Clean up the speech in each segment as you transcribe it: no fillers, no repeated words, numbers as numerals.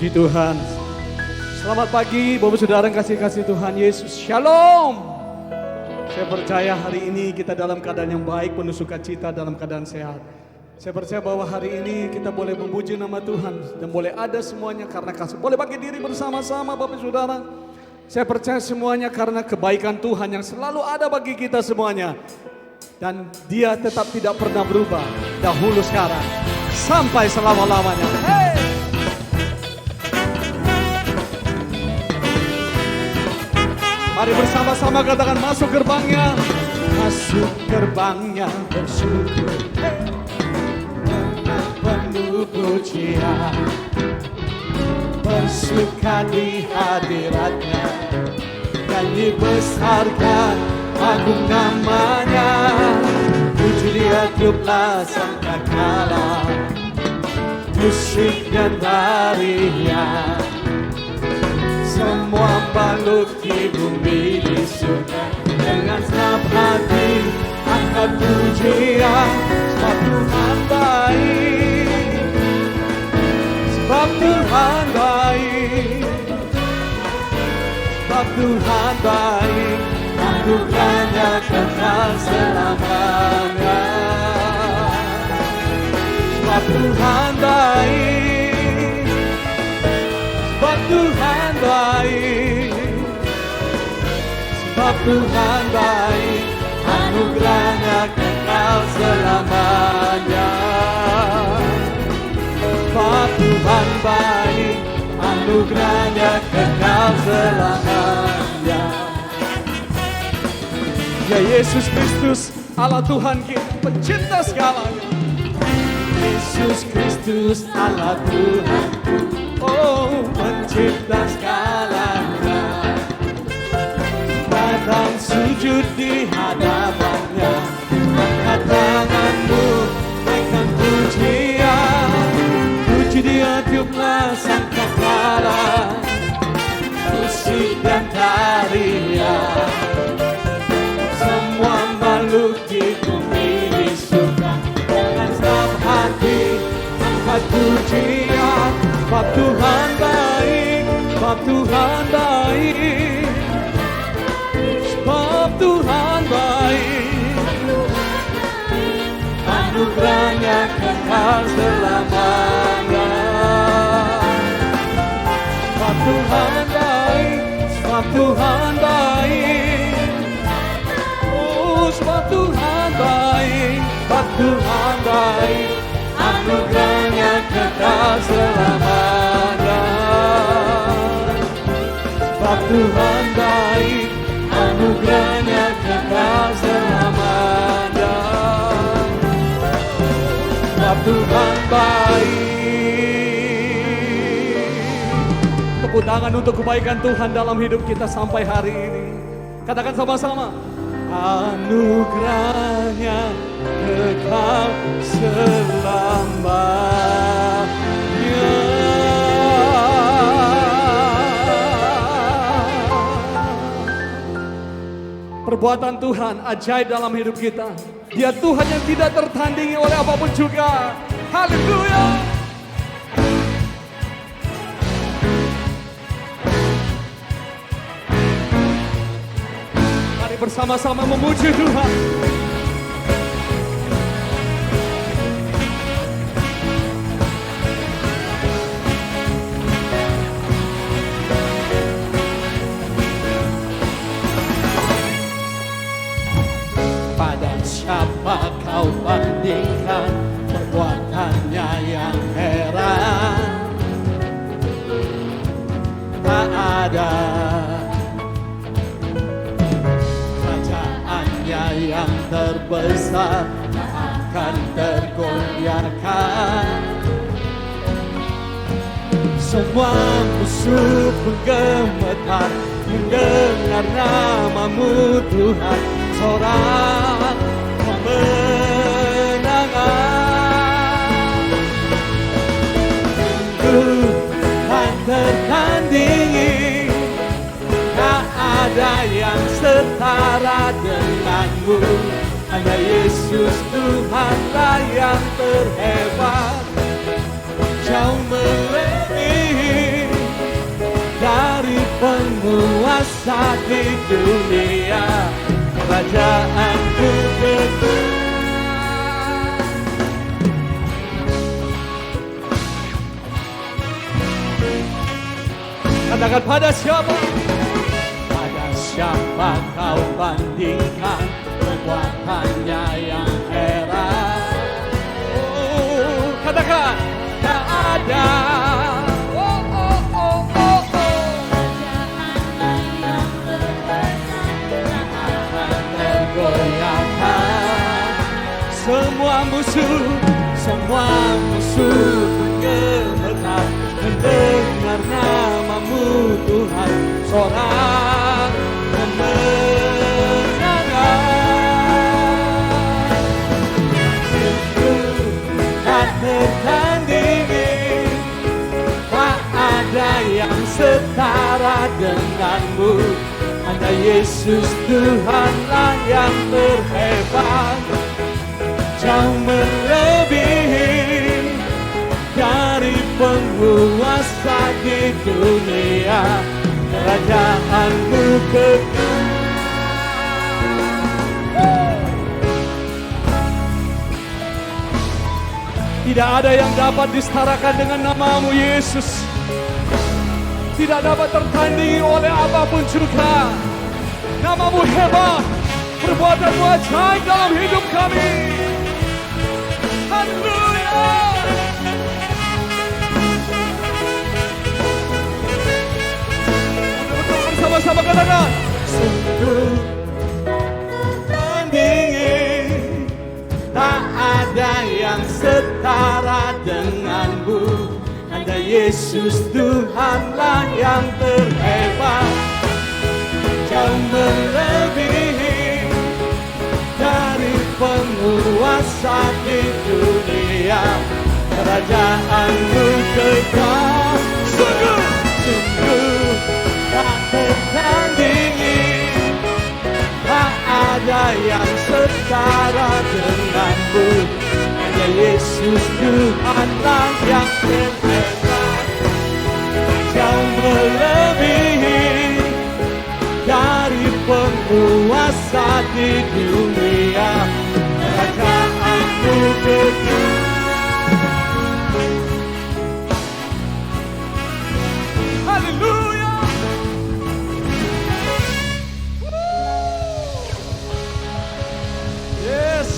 Puji Tuhan. Selamat pagi Bapak Saudara yang kasih Tuhan Yesus. Shalom. Saya percaya hari ini kita dalam keadaan yang baik, penuh sukacita, dalam keadaan sehat. Saya percaya bahwa hari ini kita boleh memuji nama Tuhan dan boleh ada semuanya karena kasih. Boleh bagi diri bersama-sama Bapak Saudara. Saya percaya semuanya karena kebaikan Tuhan yang selalu ada bagi kita semuanya. Dan Dia tetap tidak pernah berubah, dahulu sekarang sampai selama-lamanya. Hey! Mari bersama-sama katakan masuk gerbangnya. Masuk gerbangnya bersyukur, dengan penuh pujian, bersuka di hadiratnya, nyanyi besarkan agung namanya. Puji Dia tiuplah sangkakala, musik dan tarian. Semua makhluk di bumi di surga dengan senang hati angkat pujian. Sebab Tuhan baik, sebab Tuhan baik, sebab Tuhan baik, anugerahnya kekal selamanya. Sebab Tuhan baik, sebab Tuhan baik, sebab Tuhan baik, anugerahnya kekal selamanya. Sebab Tuhan baik, anugerahnya kekal selamanya. Ya Yesus Kristus, Allah Tuhan kita, pencipta segalanya. Yesus Kristus, Allah Tuhanku, oh pencipta segalanya. Datang sujud di hadapannya, angkat tanganmu, naikkan pujian. Puji Dia tiuplah sangkakala, musik dan tarian. Semua makhluk di bumi di surga dengan senang hati angkat pujian. Sebab Tuhan baik, sebab Tuhan baik, sebab Tuhan baik, anugerahnya kekal selamanya. Sebab Tuhan baik, sebab Tuhan baik, oh sebab Tuhan baik, sebab Tuhan baik, anugerahnya kekal selamanya. Sebab Tuhan baik, anugerahnya kekal selamanya. Sebab Tuhan baik. Tepuk tangan untuk kebaikan Tuhan dalam hidup kita sampai hari ini. Katakan sama-sama. Anugerahnya kekal selamanya. Perbuatan Tuhan ajaib dalam hidup kita. Dia Tuhan yang tidak tertandingi oleh apapun juga. Haleluya. bersama-sama memuji Tuhan. Pada siapa kau bandingkan perbuatannya yang heran? Tak ada kerajaannya yang terbesar tak akan tergoyahkan. Semua musuh pun gemetar mendengar namamu Tuhan, seorang kemenangan. Tuhan tertandingi, tak ada yang setara denganmu. Hanya Yesus Tuhanlah yang terhebat, jauh melebihi dari penguasa di dunia. Kerajaanku kekal. Katakan pada siapa? Pada siapa kau bandingkan perbuatannya yang heran? Oh, katakan, tak ada. Semua musuh gemetar mendengar namamu Tuhan, seorang kemenangan. Tak tertandingi, tak ada yang setara denganmu. Hanya Yesus Tuhanlah yang terhebat, jauh melebihi dari penguasa di dunia. Kerajaanmu kekal. Tidak ada yang dapat disetarakan dengan namamu Yesus. Tidak dapat tertandingi oleh apapun juga. Namamu hebat, perbuatanmu ajaib dalam hidup kami. Haleluya. Bersama-sama katakan, Sungguh tandingi, tak ada yang setara denganmu. Hanya Yesus Tuhanlah yang terhebat, jauh melebihi dari penguasa di dunia. Kerajaanmu kekal. Sungguh tak tertandingi, tak ada yang setara denganmu. Hanya Yesus Tuhanlah yang terhebat, jauh melebihi dari penguasa di dunia. Kerajaanmu kekal. haleluya. Yes.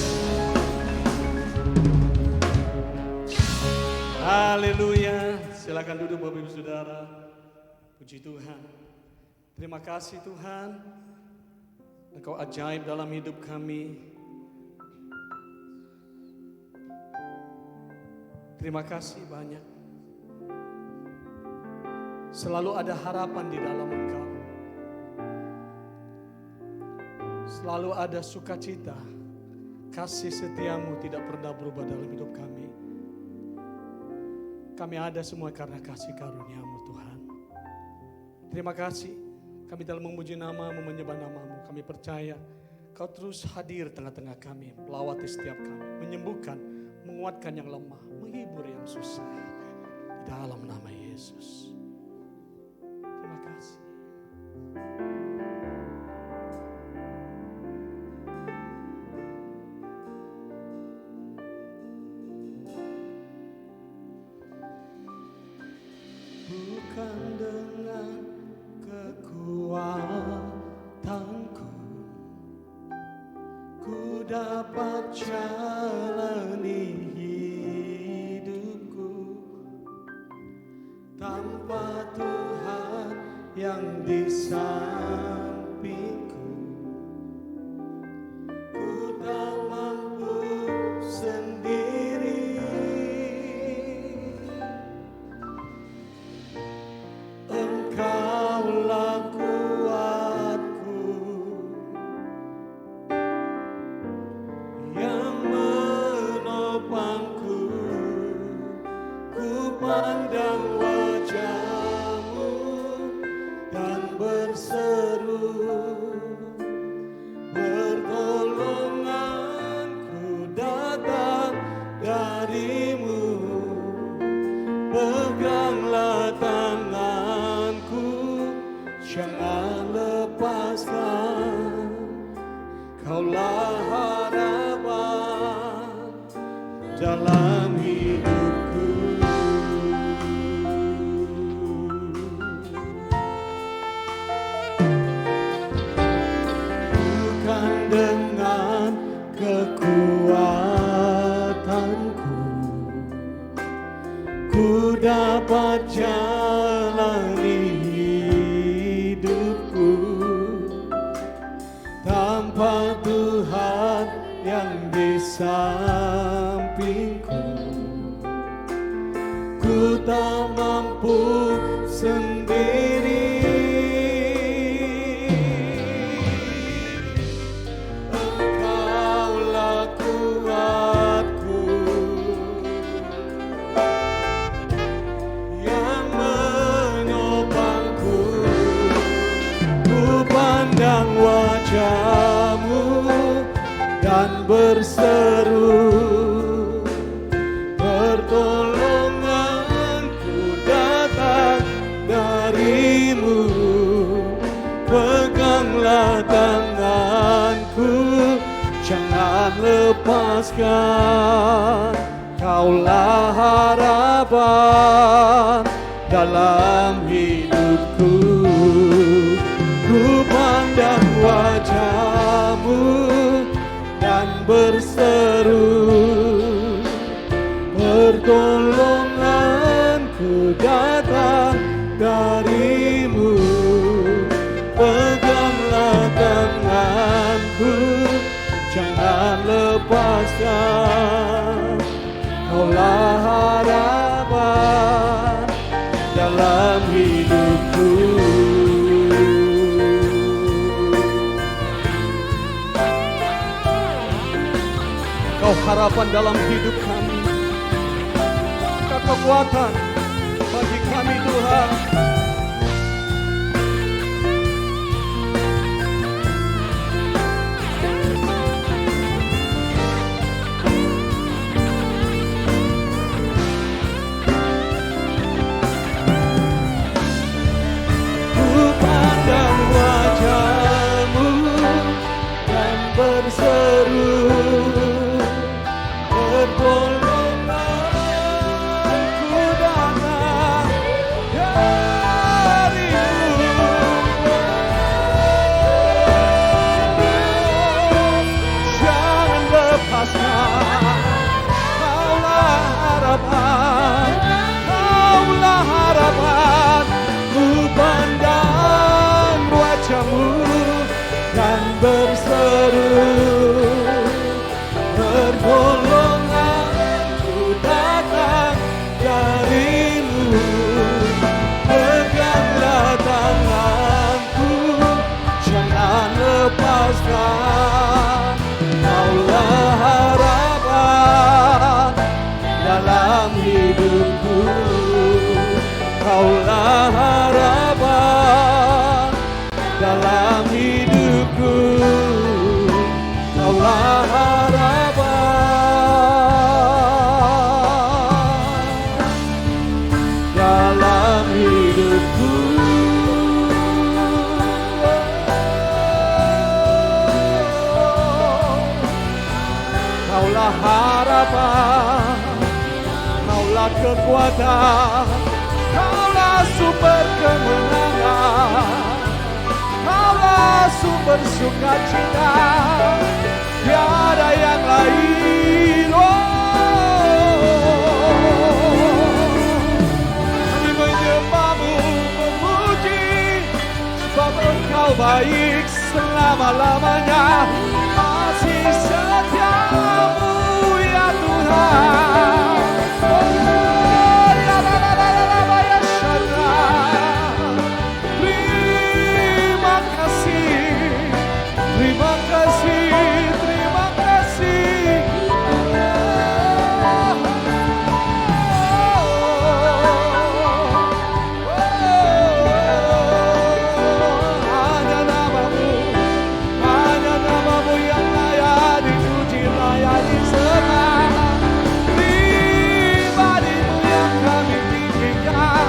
Haleluya. Silakan duduk Bapak Ibu Saudara. Puji Tuhan. Terima kasih Tuhan. Engkau ajaib dalam hidup kami. Terima kasih banyak. Selalu ada harapan di dalam Engkau. Selalu ada sukacita. Kasih setiamu tidak pernah berubah dalam hidup kami. Kami ada semua karena kasih karunia-Mu Tuhan. Terima kasih. Kami dalam memuji nama-Mu, menyembah nama-Mu. Kami percaya Kau terus hadir tengah-tengah kami, melawati setiap kami, menyembuhkan, menguatkan yang lemah, menghibur yang susah. Di dalam nama Yesus. Terima kasih. bukan dengan kekuatanku ku dapat jalani hidupku tanpa Tuhan yang di sampingku. Ku tak mampu sendiri. Engkaulah kuatku yang menopangku. Ku pandang wajah-Mu dan berseru, pertolonganku datang dari-Mu. Peganglah tanganku, jangan lepaskan. Kaulah harapan dalam hidupku. Bukan dengan kekuatanku ku dapat jalani hidupku tanpa Tuhan yang di sampingku. Ku tak mampu sendiri. Engkaulah kuatku yang menopangku. Ku pandang wajah-Mu dan berseru, pertolonganku datang dari-Mu. Peganglah tanganku, jangan lepaskan. Kaulah harapan dalam hidupku. Ku pandang wajah-Mu dan berseru, pertolonganku datang dari-Mu. Peganglah tanganku, jangan lepaskan. Kaulah harapan dalam hidupku. Kau harapan dalam hidup kami, Kau kekuatan bagi kami Tuhan. Ku pandang wajah-Mu dan berseru, pertolonganku datang dari-Mu. Jangan lepaskan. Kaulah harapan, Kaulah harapan. Ku pandang wajah-Mu dan berseru, pertolonganku datang dari-Mu. Peganglah tanganku, jangan lepaskan. Kaulah harapan dalam hidupku. Kaulah harapan dalam hidupku. Kaulah harapan dalam hidupku. Kaulah harapan, Kaulah kekuatan, Kaulah kemenangan. Kaulah sumber sukacita, tiada yang lain. Kami menyembahmu, memuji, sebab Engkau baik selama-lamanya. Kasih setiamu ya Tuhan. Terima kasih, terima kasih, terima kasih. Hanya namamu yang layak dipuji, layak disembah. Pribadimu yang kami tinggikan.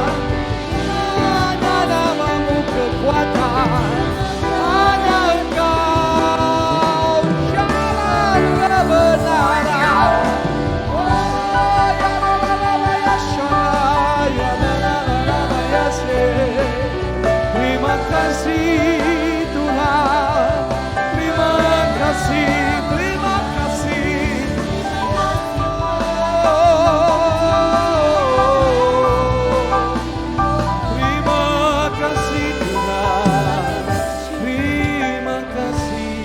Hanya namamu kekuatan. Hanya Engkau jalan kebenaran. Oh ya la la la la ya shana, ya la la la la la ya se. Terima kasih Tuhan, terima kasih, terima kasih. Terima kasih Tuhan, terima kasih.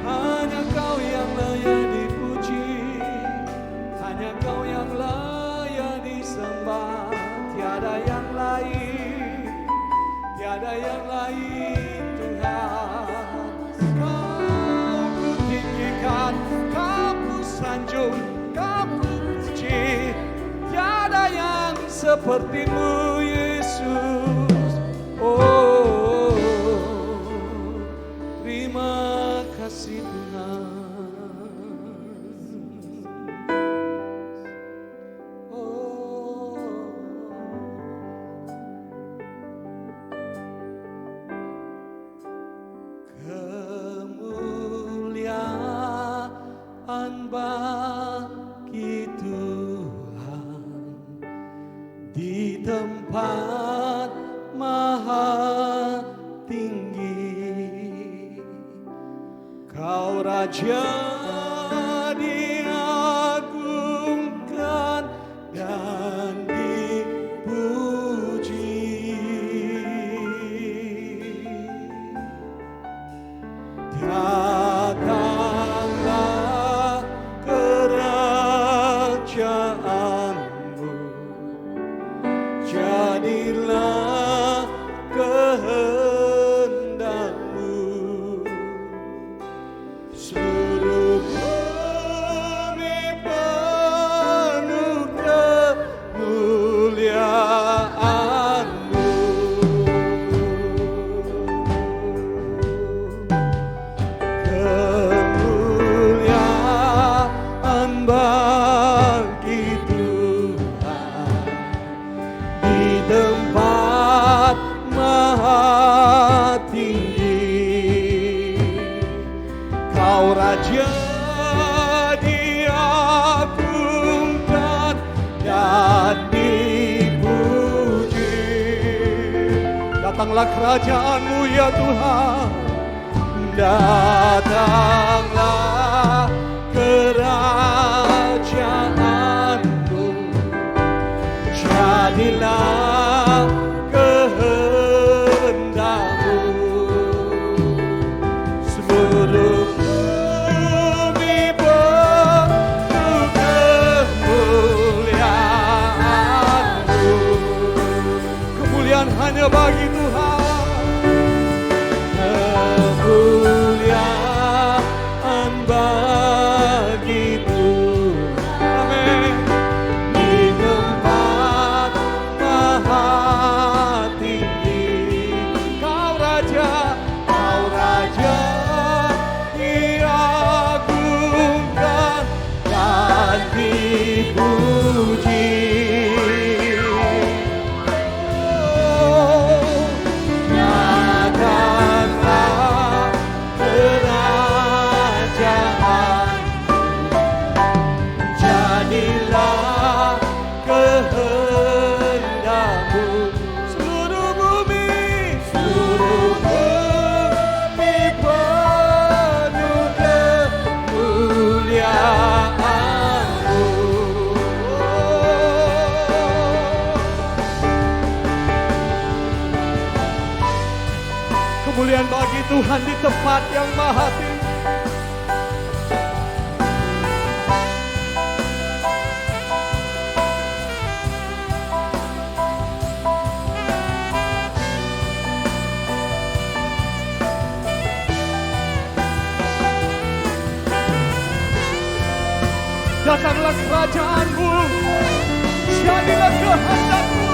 Hanya Kau yang layak dipuji, hanya Kau yang layak disembah. Tiada yang lain, tiada yang lain Tuhan. Kau ku tinggikan, Kau ku sanjung, Kau ku puji. Tiada yang sepertimu Yesus. Oh, terima kasih Tuhan. Kemuliaan bagi Tuhan di tempat maha tinggi. Kau Raja diagungkan dan dipuji. Datanglah kerajaanmu, jadilah kehendakmu. Seluruh bumi penuh kemuliaan-Mu. Kemuliaan bagi Tuhan di tempat maha tinggi. Kau Raja diagungkan dan dipuji. Datanglah kerajaan-Mu ya Tuhan. Datanglah kerajaan-Mu, jadilah kehendak-Mu. Seluruh bumi penuh kemuliaan-Mu. Kemuliaan hanya bagi Tuhan. Kemuliaan bagi Tuhan. Amin. Di tempat maha tinggi. Kau Raja diagungkan dan dipuji. Oh, Kemuliaan bagi Tuhan di tempat yang maha tinggi. Datanglah kerajaan-Mu, jadilah kehendak-Mu.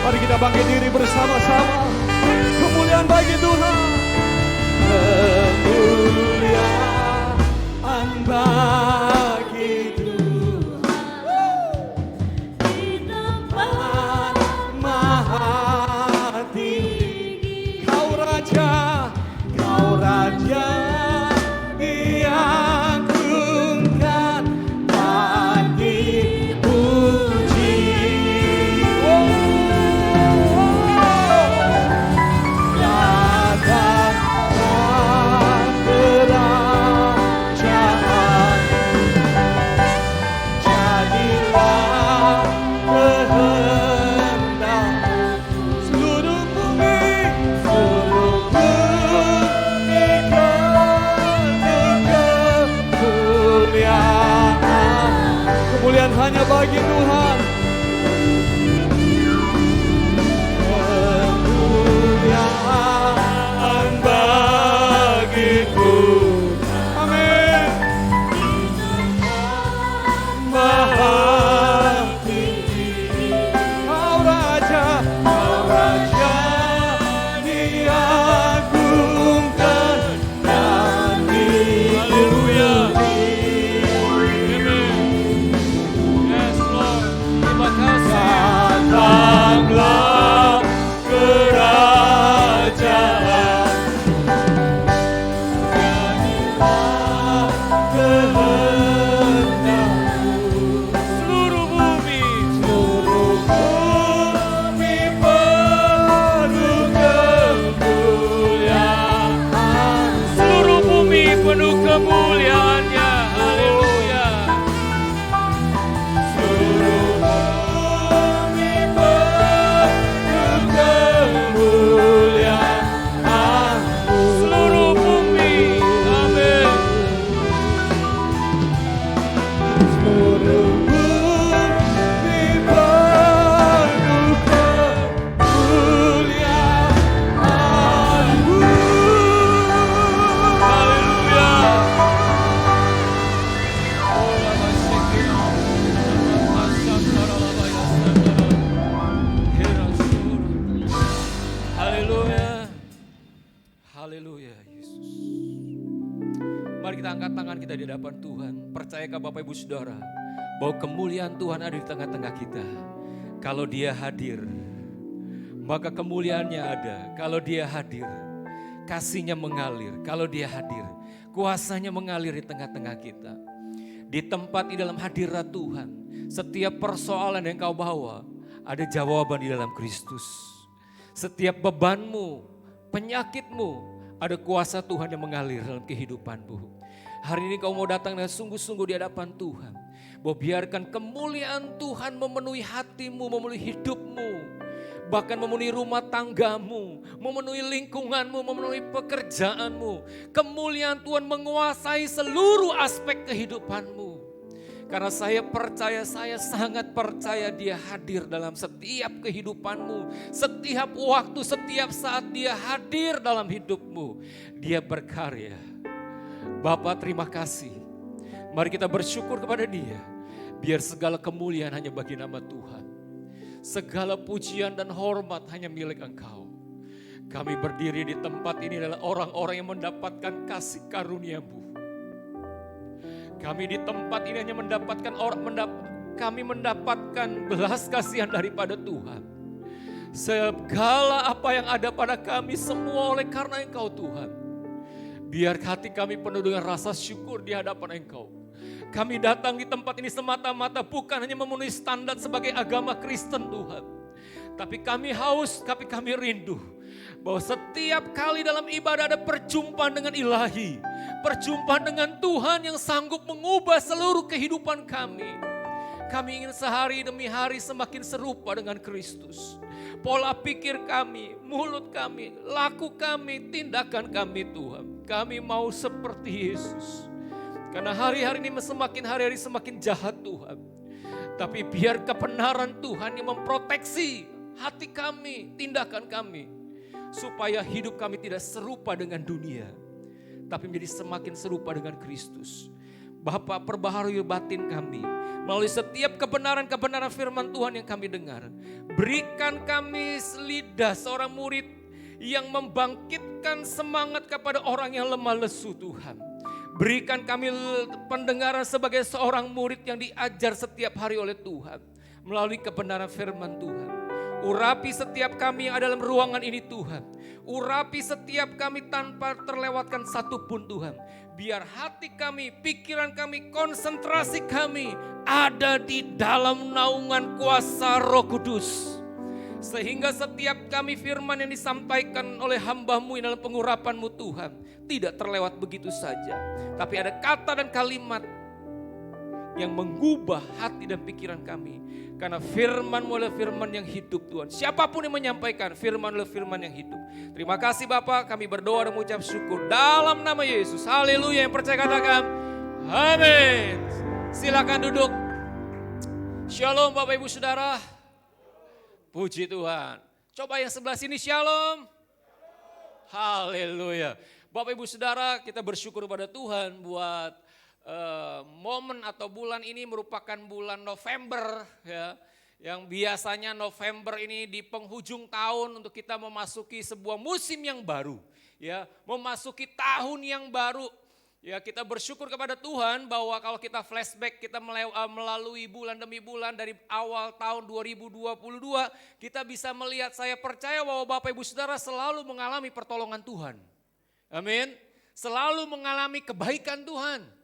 Mari kita bangkit diri bersama-sama. Kemuliaan bagi Tuhan. Kemuliaan bagi Tuhan di tempat maha tinggi. Kau Raja diagungkan dan dipuji. Kemuliaan hanya bagi Tuhan. Kemuliaan bagi Tuhan. Amin. Maha tinggi. Kau Raja diagungkan dan dipuji. Datanglah kerajaan, jadilah kehendak-Mu. Seluruh bumi penuh kemuliaan. Seluruh bumi penuh kemuliaan-Nya. Haleluya. Seluruh bumi, amin. Seluruh bumi penuh kemuliaan-Mu. Haleluya. Haleluya. Haleluya Yesus. Mari kita angkat tangan kita di hadapan Tuhan. Percayakah Bapak Ibu Saudara bahwa kemuliaan Tuhan ada di tengah-tengah kita. Kalau Dia hadir, maka kemuliaannya ada. Kalau Dia hadir, kasih-Nya mengalir. Kalau Dia hadir, kuasa-Nya mengalir di tengah-tengah kita. Di tempat di dalam hadirat Tuhan, setiap persoalan yang kau bawa ada jawaban di dalam Kristus. Setiap bebanmu, penyakitmu, ada kuasa Tuhan yang mengalir dalam kehidupanmu. Hari ini kau mau datang dengan sungguh-sungguh di hadapan Tuhan. Bahwa biarkan kemuliaan Tuhan memenuhi hatimu, memenuhi hidupmu. Bahkan memenuhi rumah tanggamu, memenuhi lingkunganmu, memenuhi pekerjaanmu. Kemuliaan Tuhan menguasai seluruh aspek kehidupanmu. Karena saya percaya, saya sangat percaya Dia hadir dalam setiap kehidupanmu. Setiap waktu, setiap saat Dia hadir dalam hidupmu. Dia berkarya. Bapa, terima kasih. Mari kita bersyukur kepada Dia. Biar segala kemuliaan hanya bagi nama Tuhan. Segala pujian dan hormat hanya milik Engkau. Kami berdiri di tempat ini adalah orang-orang yang mendapatkan kasih karunia-Mu. Kami di tempat ini hanya kami mendapatkan belas kasihan daripada Tuhan. Segala apa yang ada pada kami semua oleh karena Engkau Tuhan. Biar hati kami penuh dengan rasa syukur di hadapan Engkau. Kami datang di tempat ini semata-mata bukan hanya memenuhi standar sebagai agama Kristen Tuhan. Tapi kami haus, tapi kami rindu. Bahwa setiap kali dalam ibadah ada perjumpaan dengan ilahi. Perjumpaan dengan Tuhan yang sanggup mengubah seluruh kehidupan kami. Kami ingin sehari demi hari semakin serupa dengan Kristus. Pola pikir kami, mulut kami, laku kami, tindakan kami Tuhan. Kami mau seperti Yesus. Karena hari-hari ini semakin hari-hari semakin jahat Tuhan. Tapi biar kebenaran Tuhan yang memproteksi hati kami, tindakan kami. Supaya hidup kami tidak serupa dengan dunia. Tapi menjadi semakin serupa dengan Kristus. Bapa, perbaharui batin kami. Melalui setiap kebenaran-kebenaran firman Tuhan yang kami dengar. Berikan kami lidah seorang murid yang membangkitkan semangat kepada orang yang lemah lesu Tuhan. Berikan kami pendengaran sebagai seorang murid yang diajar setiap hari oleh Tuhan. Melalui kebenaran firman Tuhan. Urapi setiap kami yang ada dalam ruangan ini Tuhan. Urapi setiap kami tanpa terlewatkan satupun Tuhan. Biar hati kami, pikiran kami, konsentrasi kami ada di dalam naungan kuasa Roh Kudus. Sehingga setiap kami firman yang disampaikan oleh hamba-Mu dalam pengurapan-Mu Tuhan tidak terlewat begitu saja. Tapi ada kata dan kalimat yang mengubah hati dan pikiran kami. Karena firman-Mu adalah firman yang hidup Tuhan. Siapapun yang menyampaikan firman adalah firman yang hidup. Terima kasih Bapak, kami berdoa dan mengucap syukur dalam nama Yesus. Haleluya, yang percaya katakan amin. Silakan duduk. Shalom Bapak Ibu Saudara. Puji Tuhan. Coba yang sebelah sini shalom. Haleluya. Bapak Ibu Saudara, kita bersyukur pada Tuhan buat momen atau bulan ini merupakan bulan November ya, yang biasanya November ini di penghujung tahun untuk kita memasuki sebuah musim yang baru ya, memasuki tahun yang baru ya. Kita bersyukur kepada Tuhan bahwa kalau kita flashback, kita melalui bulan demi bulan dari awal tahun 2022, kita bisa melihat, saya percaya bahwa Bapak Ibu Saudara selalu mengalami pertolongan Tuhan. Amin. Selalu mengalami kebaikan Tuhan.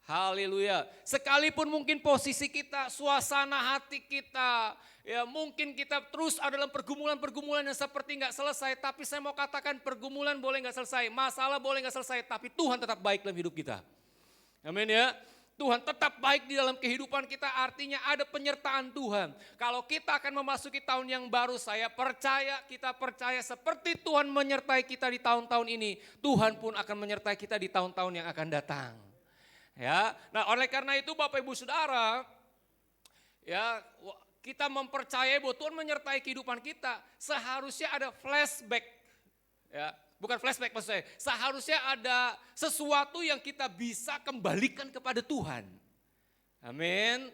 Haleluya. Sekalipun mungkin posisi kita, suasana hati kita, ya mungkin kita terus ada dalam pergumulan-pergumulan yang seperti nggak selesai. Tapi saya mau katakan pergumulan boleh nggak selesai, masalah boleh nggak selesai, tapi Tuhan tetap baik dalam hidup kita. Amin ya. Tuhan tetap baik di dalam kehidupan kita, artinya ada penyertaan Tuhan. Kalau kita akan memasuki tahun yang baru, kita percaya seperti Tuhan menyertai kita di tahun-tahun ini, Tuhan pun akan menyertai kita di tahun-tahun yang akan datang. Ya, nah oleh karena itu Bapak Ibu Saudara, ya kita mempercayai bahwa Tuhan menyertai kehidupan kita. Seharusnya ada flashback, ya bukan flashback maksud saya. Seharusnya ada sesuatu yang kita bisa kembalikan kepada Tuhan. Amin.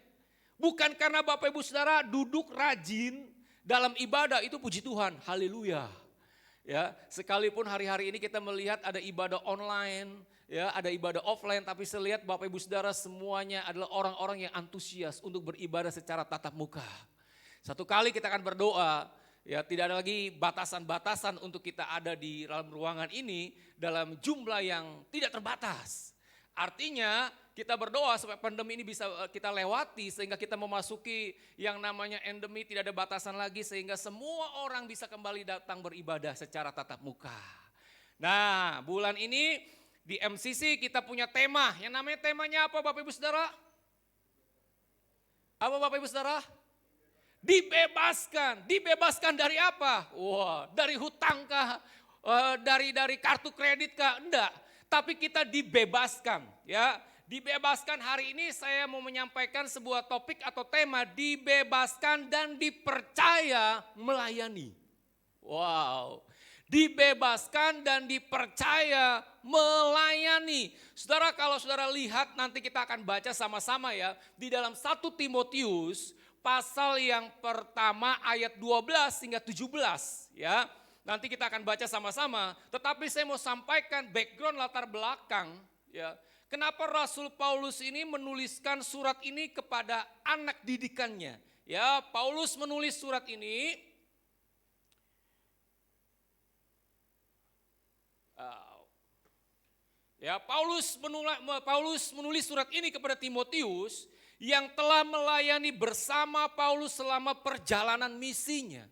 Bukan karena Bapak Ibu Saudara duduk rajin dalam ibadah itu puji Tuhan, haleluya. Ya, sekalipun hari-hari ini kita melihat ada ibadah online, ya, ada ibadah offline, tapi saya lihat Bapak Ibu Saudara semuanya adalah orang-orang yang antusias untuk beribadah secara tatap muka. Satu kali kita akan berdoa, ya tidak ada lagi batasan-batasan untuk kita ada di dalam ruangan ini dalam jumlah yang tidak terbatas. Artinya kita berdoa supaya pandemi ini bisa kita lewati sehingga kita memasuki yang namanya endemi, tidak ada batasan lagi sehingga semua orang bisa kembali datang beribadah secara tatap muka. Nah, bulan ini di MCC kita punya tema, yang namanya temanya apa Bapak Ibu Saudara? Apa Bapak Ibu Saudara? Dibebaskan. Dibebaskan dari apa? Wah, dari hutang kah? Dari kartu kredit kah? Enggak. Tapi kita dibebaskan, ya. Dibebaskan hari ini saya mau menyampaikan sebuah topik atau tema dibebaskan dan dipercaya melayani. Wow. Dibebaskan dan dipercaya melayani. Saudara, kalau saudara lihat nanti kita akan baca sama-sama ya. Di dalam 1 Timotius pasal yang pertama ayat 12 hingga 17 ya. Nanti kita akan baca sama-sama. Tetapi saya mau sampaikan background latar belakang ya. Kenapa Rasul Paulus ini menuliskan surat ini kepada anak didikannya? Ya, Paulus menulis surat ini Ya, Paulus menulis surat ini kepada Timotius yang telah melayani bersama Paulus selama perjalanan misinya.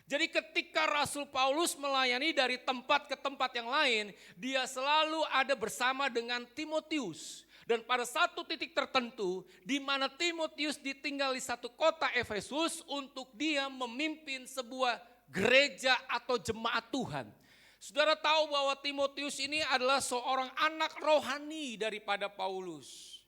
Jadi ketika Rasul Paulus melayani dari tempat ke tempat yang lain, dia selalu ada bersama dengan Timotius. Dan pada satu titik tertentu, di mana Timotius ditinggal di satu kota Efesus untuk dia memimpin sebuah gereja atau jemaat Tuhan. Saudara tahu bahwa Timotius ini adalah seorang anak rohani daripada Paulus.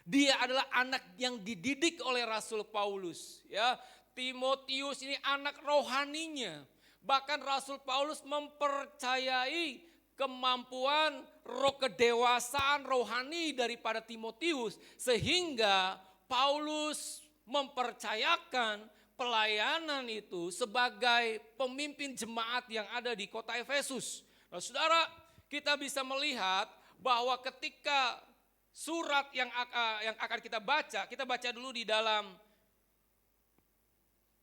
Dia adalah anak yang dididik oleh Rasul Paulus. Ya, Timotius ini anak rohaninya. Bahkan Rasul Paulus mempercayai kemampuan roh kedewasaan rohani daripada Timotius. Sehingga Paulus mempercayakan pelayanan itu sebagai pemimpin jemaat yang ada di kota Efesus. Nah, saudara, kita bisa melihat bahwa ketika surat yang akan kita baca dulu di dalam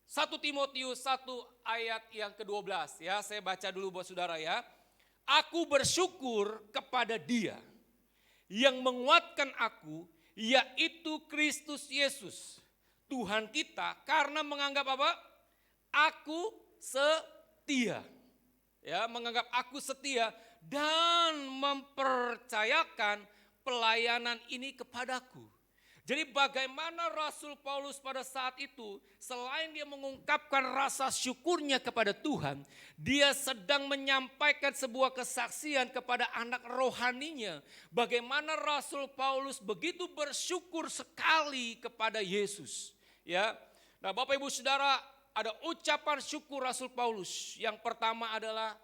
1 Timotius 1 ayat yang ke-12 ya, saya baca dulu buat saudara ya. Aku bersyukur kepada Dia yang menguatkan aku, yaitu Kristus Yesus, Tuhan kita, karena menganggap apa? Aku setia. Ya, menganggap aku setia dan mempercayakan pelayanan ini kepadaku. Jadi bagaimana Rasul Paulus pada saat itu, selain dia mengungkapkan rasa syukurnya kepada Tuhan, dia sedang menyampaikan sebuah kesaksian kepada anak rohaninya. Bagaimana Rasul Paulus begitu bersyukur sekali kepada Yesus. Ya, nah Bapak Ibu Saudara, ada ucapan syukur Rasul Paulus. Yang pertama adalah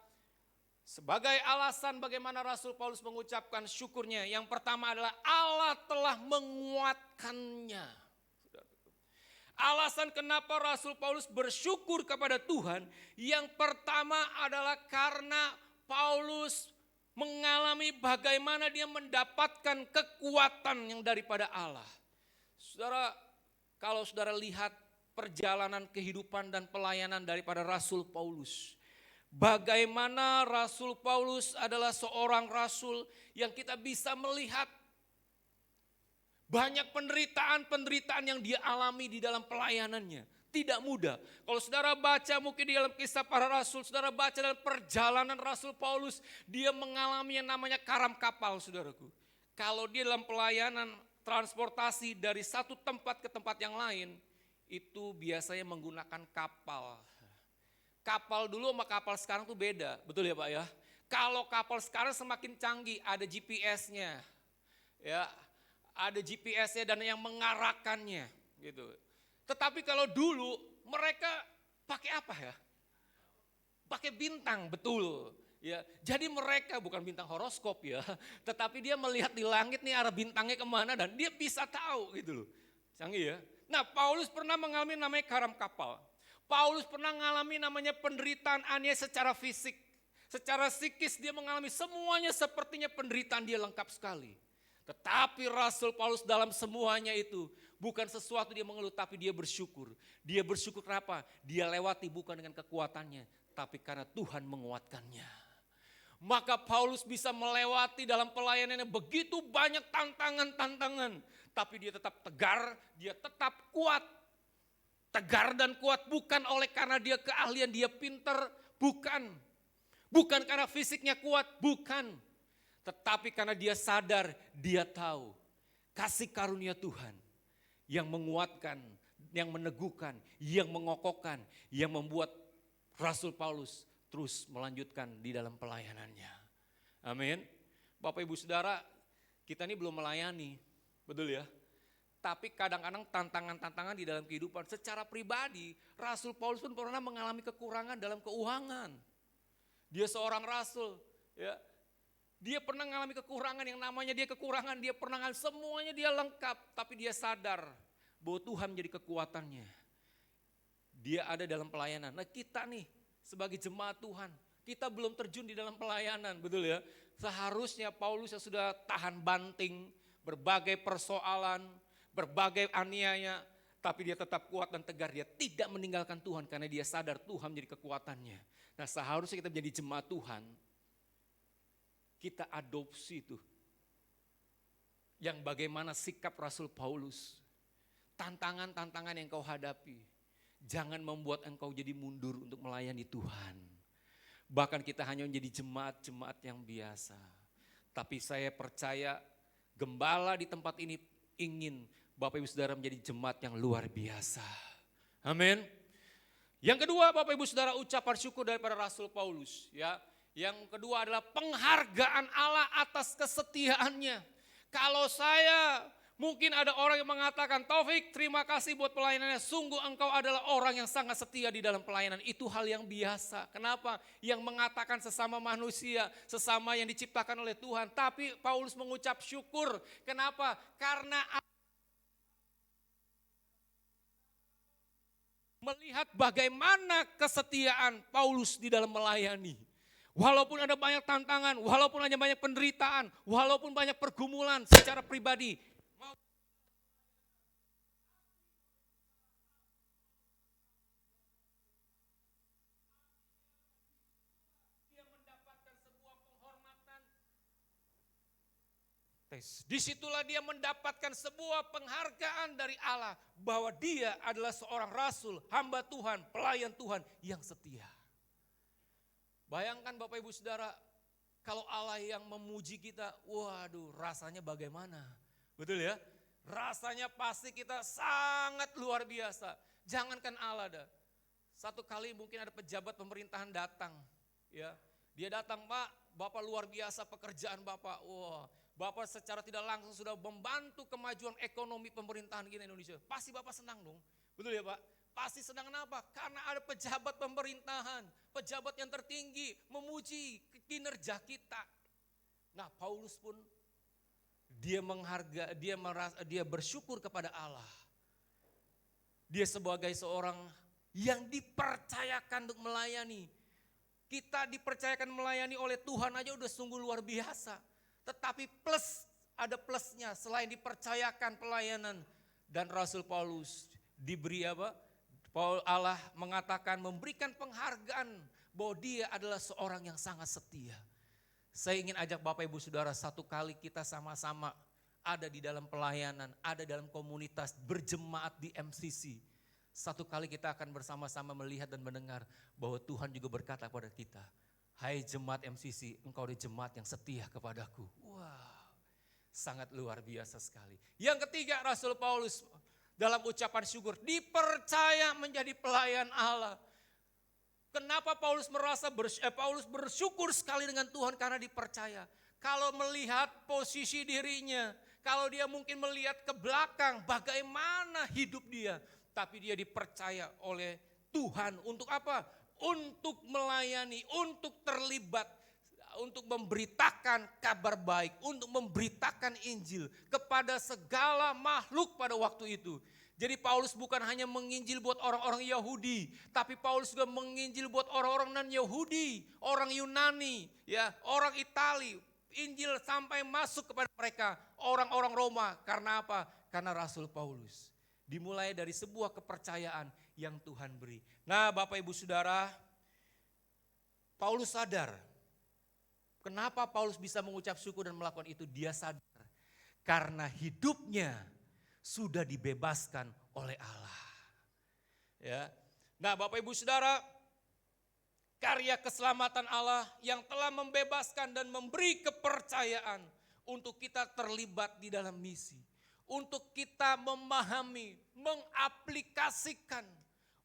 sebagai alasan bagaimana Rasul Paulus mengucapkan syukurnya. Yang pertama adalah Allah telah menguatkannya. Alasan kenapa Rasul Paulus bersyukur kepada Tuhan. Yang pertama adalah karena Paulus mengalami bagaimana dia mendapatkan kekuatan yang daripada Allah. Saudara, kalau saudara lihat perjalanan kehidupan dan pelayanan daripada Rasul Paulus. Bagaimana Rasul Paulus adalah seorang rasul yang kita bisa melihat banyak penderitaan-penderitaan yang dia alami di dalam pelayanannya. Tidak mudah. Kalau saudara baca mungkin di dalam kisah para rasul, saudara baca dalam perjalanan Rasul Paulus, dia mengalami yang namanya karam kapal, saudaraku. Kalau dia dalam pelayanan transportasi dari satu tempat ke tempat yang lain, itu biasanya menggunakan kapal. Kapal dulu sama kapal sekarang tuh beda, betul ya Pak ya? Kalau kapal sekarang semakin canggih, ada GPS-nya, ya, ada GPS-nya dan yang mengarahkannya, gitu. Tetapi kalau dulu mereka pakai apa ya? Pakai bintang, betul. Ya, jadi mereka bukan bintang horoskop ya, tetapi dia melihat di langit nih arah bintangnya kemana dan dia bisa tahu gitu loh. Canggih ya. Nah, Paulus pernah mengalami namanya karam kapal. Paulus pernah mengalami namanya penderitaan aniaya secara fisik. Secara psikis dia mengalami semuanya sepertinya penderitaan dia lengkap sekali. Tetapi Rasul Paulus dalam semuanya itu bukan sesuatu dia mengeluh tapi dia bersyukur. Dia bersyukur kenapa? Dia lewati bukan dengan kekuatannya tapi karena Tuhan menguatkannya. Maka Paulus bisa melewati dalam pelayanannya begitu banyak tantangan-tantangan. Tapi dia tetap tegar, dia tetap kuat. Tegar dan kuat bukan oleh karena dia keahlian, dia pinter, bukan. Bukan karena fisiknya kuat, bukan. Tetapi karena dia sadar, dia tahu kasih karunia Tuhan yang menguatkan, yang meneguhkan, yang mengokohkan, yang membuat Rasul Paulus terus melanjutkan di dalam pelayanannya. Amin. Bapak Ibu Saudara, kita ini belum melayani, betul ya? Tapi kadang-kadang tantangan-tantangan di dalam kehidupan secara pribadi, Rasul Paulus pun pernah mengalami kekurangan dalam keuangan. Dia seorang rasul, ya. Dia pernah mengalami kekurangan yang namanya dia kekurangan, dia pernah semuanya dia lengkap, tapi dia sadar bahwa Tuhan menjadi kekuatannya. Dia ada dalam pelayanan. Nah, kita nih sebagai jemaat Tuhan, kita belum terjun di dalam pelayanan, betul ya? Seharusnya Paulus yang sudah tahan banting, berbagai persoalan, berbagai aniaya, tapi dia tetap kuat dan tegar. Dia tidak meninggalkan Tuhan karena dia sadar Tuhan menjadi kekuatannya. Nah, seharusnya kita menjadi jemaat Tuhan, kita adopsi itu yang bagaimana sikap Rasul Paulus. Tantangan-tantangan yang kau hadapi, jangan membuat engkau jadi mundur untuk melayani Tuhan. Bahkan kita hanya menjadi jemaat-jemaat yang biasa. Tapi saya percaya gembala di tempat ini ingin Bapak Ibu Saudara menjadi jemaat yang luar biasa. Amin. Yang kedua Bapak Ibu Saudara, ucapan syukur daripada Rasul Paulus. Ya. Yang kedua adalah penghargaan Allah atas kesetiaannya. Kalau saya, mungkin ada orang yang mengatakan, Taufik terima kasih buat pelayanannya, sungguh engkau adalah orang yang sangat setia di dalam pelayanan. Itu hal yang biasa. Kenapa? Yang mengatakan sesama manusia, sesama yang diciptakan oleh Tuhan. Tapi Paulus mengucap syukur. Kenapa? Karena melihat bagaimana kesetiaan Paulus di dalam melayani. Walaupun ada banyak tantangan, walaupun ada banyak penderitaan, walaupun banyak pergumulan secara pribadi. Dia mendapatkan sebuah penghormatan. Disitulah dia mendapatkan sebuah penghargaan dari Allah. Bahwa dia adalah seorang rasul, hamba Tuhan, pelayan Tuhan yang setia. Bayangkan Bapak Ibu Saudara, kalau Allah yang memuji kita, waduh rasanya bagaimana? Betul ya? Rasanya pasti kita sangat luar biasa. Jangankan Allah dah. Satu kali mungkin ada pejabat pemerintahan datang. Ya, dia datang, Pak, Bapak luar biasa pekerjaan Bapak. Wah, Bapak secara tidak langsung sudah membantu kemajuan ekonomi pemerintahan kita Indonesia. Pasti Bapak senang dong. Betul ya Pak? Pasti senang kenapa? Karena ada pejabat pemerintahan, pejabat yang tertinggi memuji kinerja kita. Nah, Paulus pun dia bersyukur kepada Allah. Dia sebagai seorang yang dipercayakan untuk melayani. Kita dipercayakan melayani oleh Tuhan aja udah sungguh luar biasa. Tetapi ada plusnya selain dipercayakan pelayanan. Dan Rasul Paulus diberi apa? Allah mengatakan, memberikan penghargaan bahwa dia adalah seorang yang sangat setia. Saya ingin ajak Bapak Ibu Saudara, satu kali kita sama-sama ada di dalam pelayanan, ada dalam komunitas, berjemaat di MCC. Satu kali kita akan bersama-sama melihat dan mendengar bahwa Tuhan juga berkata kepada kita, hai jemaat MCC, engkau adalah jemaat yang setia kepadaku. Wow, sangat luar biasa sekali. Yang ketiga, Rasul Paulus dalam ucapan syukur, dipercaya menjadi pelayan Allah. Kenapa Paulus Paulus bersyukur sekali dengan Tuhan karena dipercaya. Kalau melihat posisi dirinya, kalau dia mungkin melihat ke belakang bagaimana hidup dia, tapi dia dipercaya oleh Tuhan untuk apa? Untuk melayani, untuk terlibat, untuk memberitakan kabar baik, untuk memberitakan Injil kepada segala makhluk pada waktu itu. Jadi Paulus bukan hanya menginjil buat orang-orang Yahudi, tapi Paulus juga menginjil buat orang-orang non-Yahudi, orang Yunani, ya, orang Itali. Injil sampai masuk kepada mereka, orang-orang Roma. Karena apa? Karena Rasul Paulus. Dimulai dari sebuah kepercayaan yang Tuhan beri. Nah, Bapak Ibu Saudara, Paulus sadar. Kenapa Paulus bisa mengucap syukur dan melakukan itu? Dia sadar karena hidupnya sudah dibebaskan oleh Allah. Ya. Nah, Bapak Ibu Saudara, karya keselamatan Allah yang telah membebaskan dan memberi kepercayaan untuk kita terlibat di dalam misi. Untuk kita memahami, mengaplikasikan,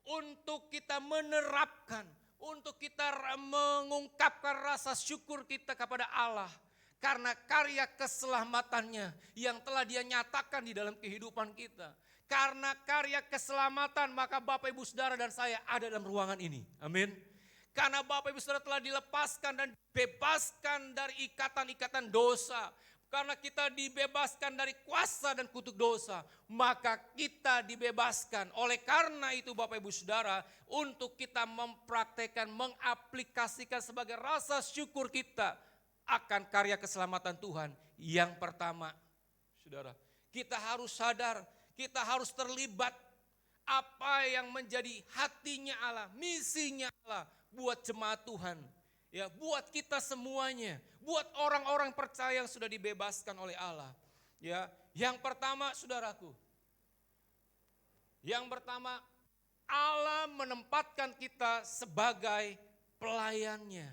untuk kita menerapkan, untuk kita mengungkapkan rasa syukur kita kepada Allah. Karena karya keselamatannya yang telah dia nyatakan di dalam kehidupan kita. Karena karya keselamatan maka Bapak Ibu Saudara dan saya ada dalam ruangan ini. Amin. Karena Bapak Ibu Saudara telah dilepaskan dan bebaskan dari ikatan-ikatan dosa. Karena kita dibebaskan dari kuasa dan kutuk dosa. Maka kita dibebaskan. Oleh karena itu Bapak Ibu Saudara, untuk kita mempraktekkan, mengaplikasikan sebagai rasa syukur kita akan karya keselamatan Tuhan. Yang pertama, saudara, kita harus sadar, kita harus terlibat apa yang menjadi hatinya Allah, misinya Allah buat jemaat Tuhan. Ya, buat kita semuanya, buat orang-orang percaya yang sudah dibebaskan oleh Allah. Ya, yang pertama saudaraku. Yang pertama, Allah menempatkan kita sebagai pelayannya.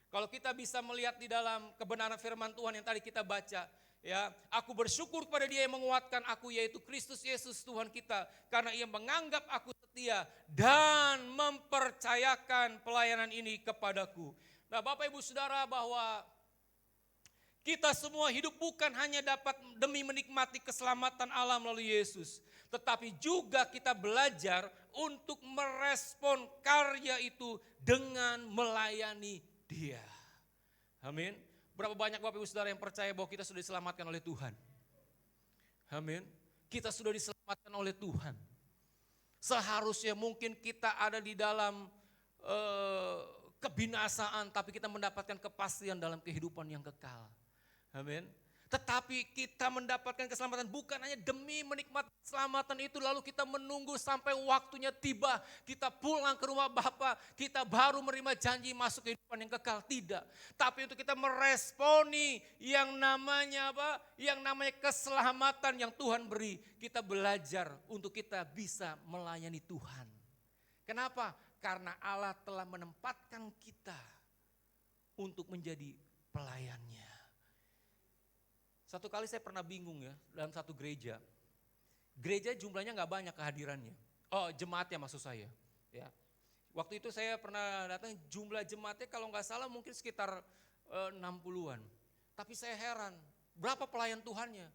Kalau kita bisa melihat di dalam kebenaran firman Tuhan yang tadi kita baca, ya, aku bersyukur kepada Dia yang menguatkan aku, yaitu Kristus Yesus Tuhan kita, karena Ia menganggap aku setia dan mempercayakan pelayanan ini kepadaku. Nah, Bapak Ibu Saudara, bahwa kita semua hidup bukan hanya dapat demi menikmati keselamatan Allah melalui Yesus, tetapi juga kita belajar untuk merespon karya itu dengan melayani Dia. Amin. Berapa banyak Bapak Ibu Saudara yang percaya bahwa kita sudah diselamatkan oleh Tuhan? Amin. Kita sudah diselamatkan oleh Tuhan. Seharusnya mungkin kita ada di dalam kebinasaan, tapi kita mendapatkan kepastian dalam kehidupan yang kekal. Amin. Tetapi kita mendapatkan keselamatan bukan hanya demi menikmati keselamatan itu lalu kita menunggu sampai waktunya tiba, kita pulang ke rumah Bapa, kita baru menerima janji masuk kehidupan yang kekal. Tidak. Tapi untuk kita meresponi yang namanya apa? Yang namanya keselamatan yang Tuhan beri, kita belajar untuk kita bisa melayani Tuhan. Kenapa? Karena Allah telah menempatkan kita untuk menjadi pelayannya. Satu kali saya pernah bingung ya, dalam satu gereja. Gereja jumlahnya gak banyak kehadirannya. Oh, jemaatnya maksud saya. Ya. Waktu itu saya pernah datang, jumlah jemaatnya kalau gak salah mungkin sekitar 60-an. Tapi saya heran, berapa pelayan Tuhannya?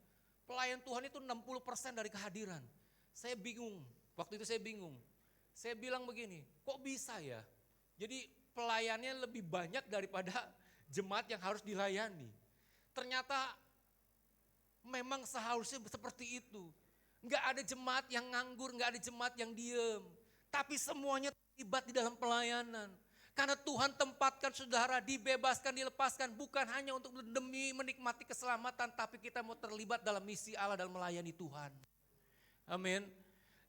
Pelayan Tuhan itu 60% dari kehadiran. Saya bingung, waktu itu saya bingung. Saya bilang begini, kok bisa ya? Jadi pelayannya lebih banyak daripada jemaat yang harus dilayani. Ternyata memang seharusnya seperti itu. Enggak ada jemaat yang nganggur, enggak ada jemaat yang diem. Tapi semuanya terlibat di dalam pelayanan. Karena Tuhan tempatkan saudara dibebaskan, dilepaskan bukan hanya untuk demi menikmati keselamatan, tapi kita mau terlibat dalam misi Allah dan melayani Tuhan. Amin.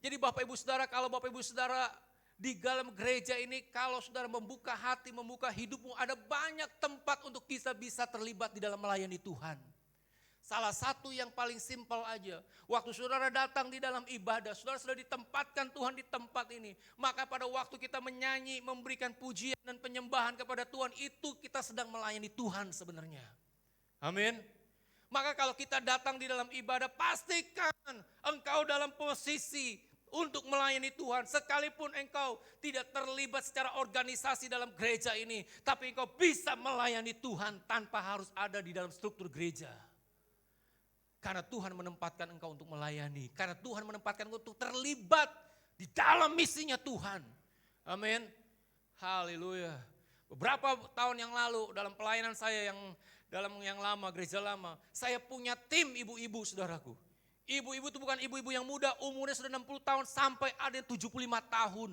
Jadi Bapak Ibu Saudara, kalau Bapak Ibu Saudara di dalam gereja ini, kalau saudara membuka hati, membuka hidupmu, ada banyak tempat untuk kita bisa terlibat di dalam melayani Tuhan. Salah satu yang paling simpel aja, waktu saudara datang di dalam ibadah, saudara sudah ditempatkan Tuhan di tempat ini. Maka pada waktu kita menyanyi, memberikan pujian dan penyembahan kepada Tuhan, itu kita sedang melayani Tuhan sebenarnya. Amin. Maka kalau kita datang di dalam ibadah, pastikan engkau dalam posisi untuk melayani Tuhan. Sekalipun engkau tidak terlibat secara organisasi dalam gereja ini, tapi engkau bisa melayani Tuhan tanpa harus ada di dalam struktur gereja. Karena Tuhan menempatkan engkau untuk melayani. Karena Tuhan menempatkan engkau untuk terlibat di dalam misinya Tuhan. Amin. Haleluya. Beberapa tahun yang lalu dalam pelayanan saya yang lama, gereja lama. Saya punya tim ibu-ibu saudaraku. Ibu-ibu itu bukan ibu-ibu yang muda, umurnya sudah 60 tahun sampai ada 75 tahun.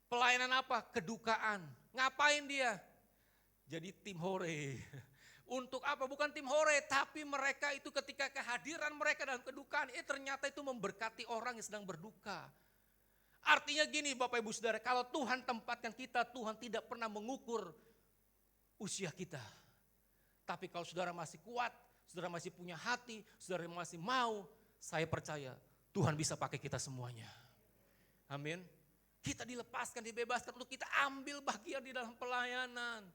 Pelayanan apa? Kedukaan. Ngapain dia? Jadi tim hore. Untuk apa? Bukan tim hore, tapi mereka itu ketika kehadiran mereka dalam kedukaan, ternyata itu memberkati orang yang sedang berduka. Artinya gini Bapak Ibu Saudara, kalau Tuhan tempatkan kita, Tuhan tidak pernah mengukur usia kita. Tapi kalau saudara masih kuat, saudara masih punya hati, saudara masih mau, saya percaya Tuhan bisa pakai kita semuanya. Amin. Kita dilepaskan, dibebaskan untuk kita ambil bagian di dalam pelayanan.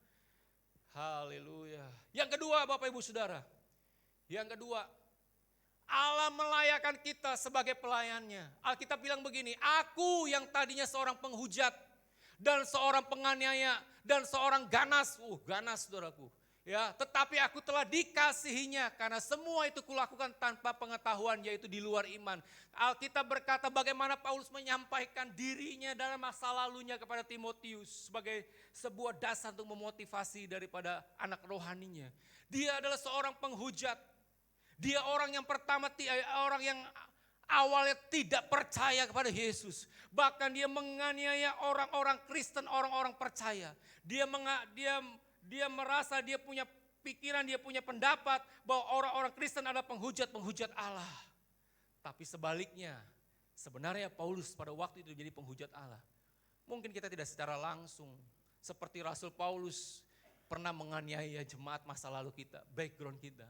Haleluya. Yang kedua Bapak Ibu Saudara. Yang kedua, Allah melayakan kita sebagai pelayannya. Alkitab bilang begini, aku yang tadinya seorang penghujat dan seorang penganiaya dan seorang ganas. Ganas saudaraku. Ya, tetapi aku telah dikasihinya karena semua itu kulakukan tanpa pengetahuan, yaitu di luar iman. Alkitab berkata bagaimana Paulus menyampaikan dirinya dalam masa lalunya kepada Timotius sebagai sebuah dasar untuk memotivasi daripada anak rohaninya. Dia adalah seorang penghujat. Dia orang yang pertama, orang yang awalnya tidak percaya kepada Yesus. Bahkan dia menganiaya orang-orang Kristen, orang-orang percaya. Dia merasa dia punya pikiran, dia punya pendapat bahwa orang-orang Kristen adalah penghujat-penghujat Allah. Tapi sebaliknya, sebenarnya Paulus pada waktu itu jadi penghujat Allah. Mungkin kita tidak secara langsung, seperti Rasul Paulus pernah menganiaya jemaat masa lalu kita, background kita.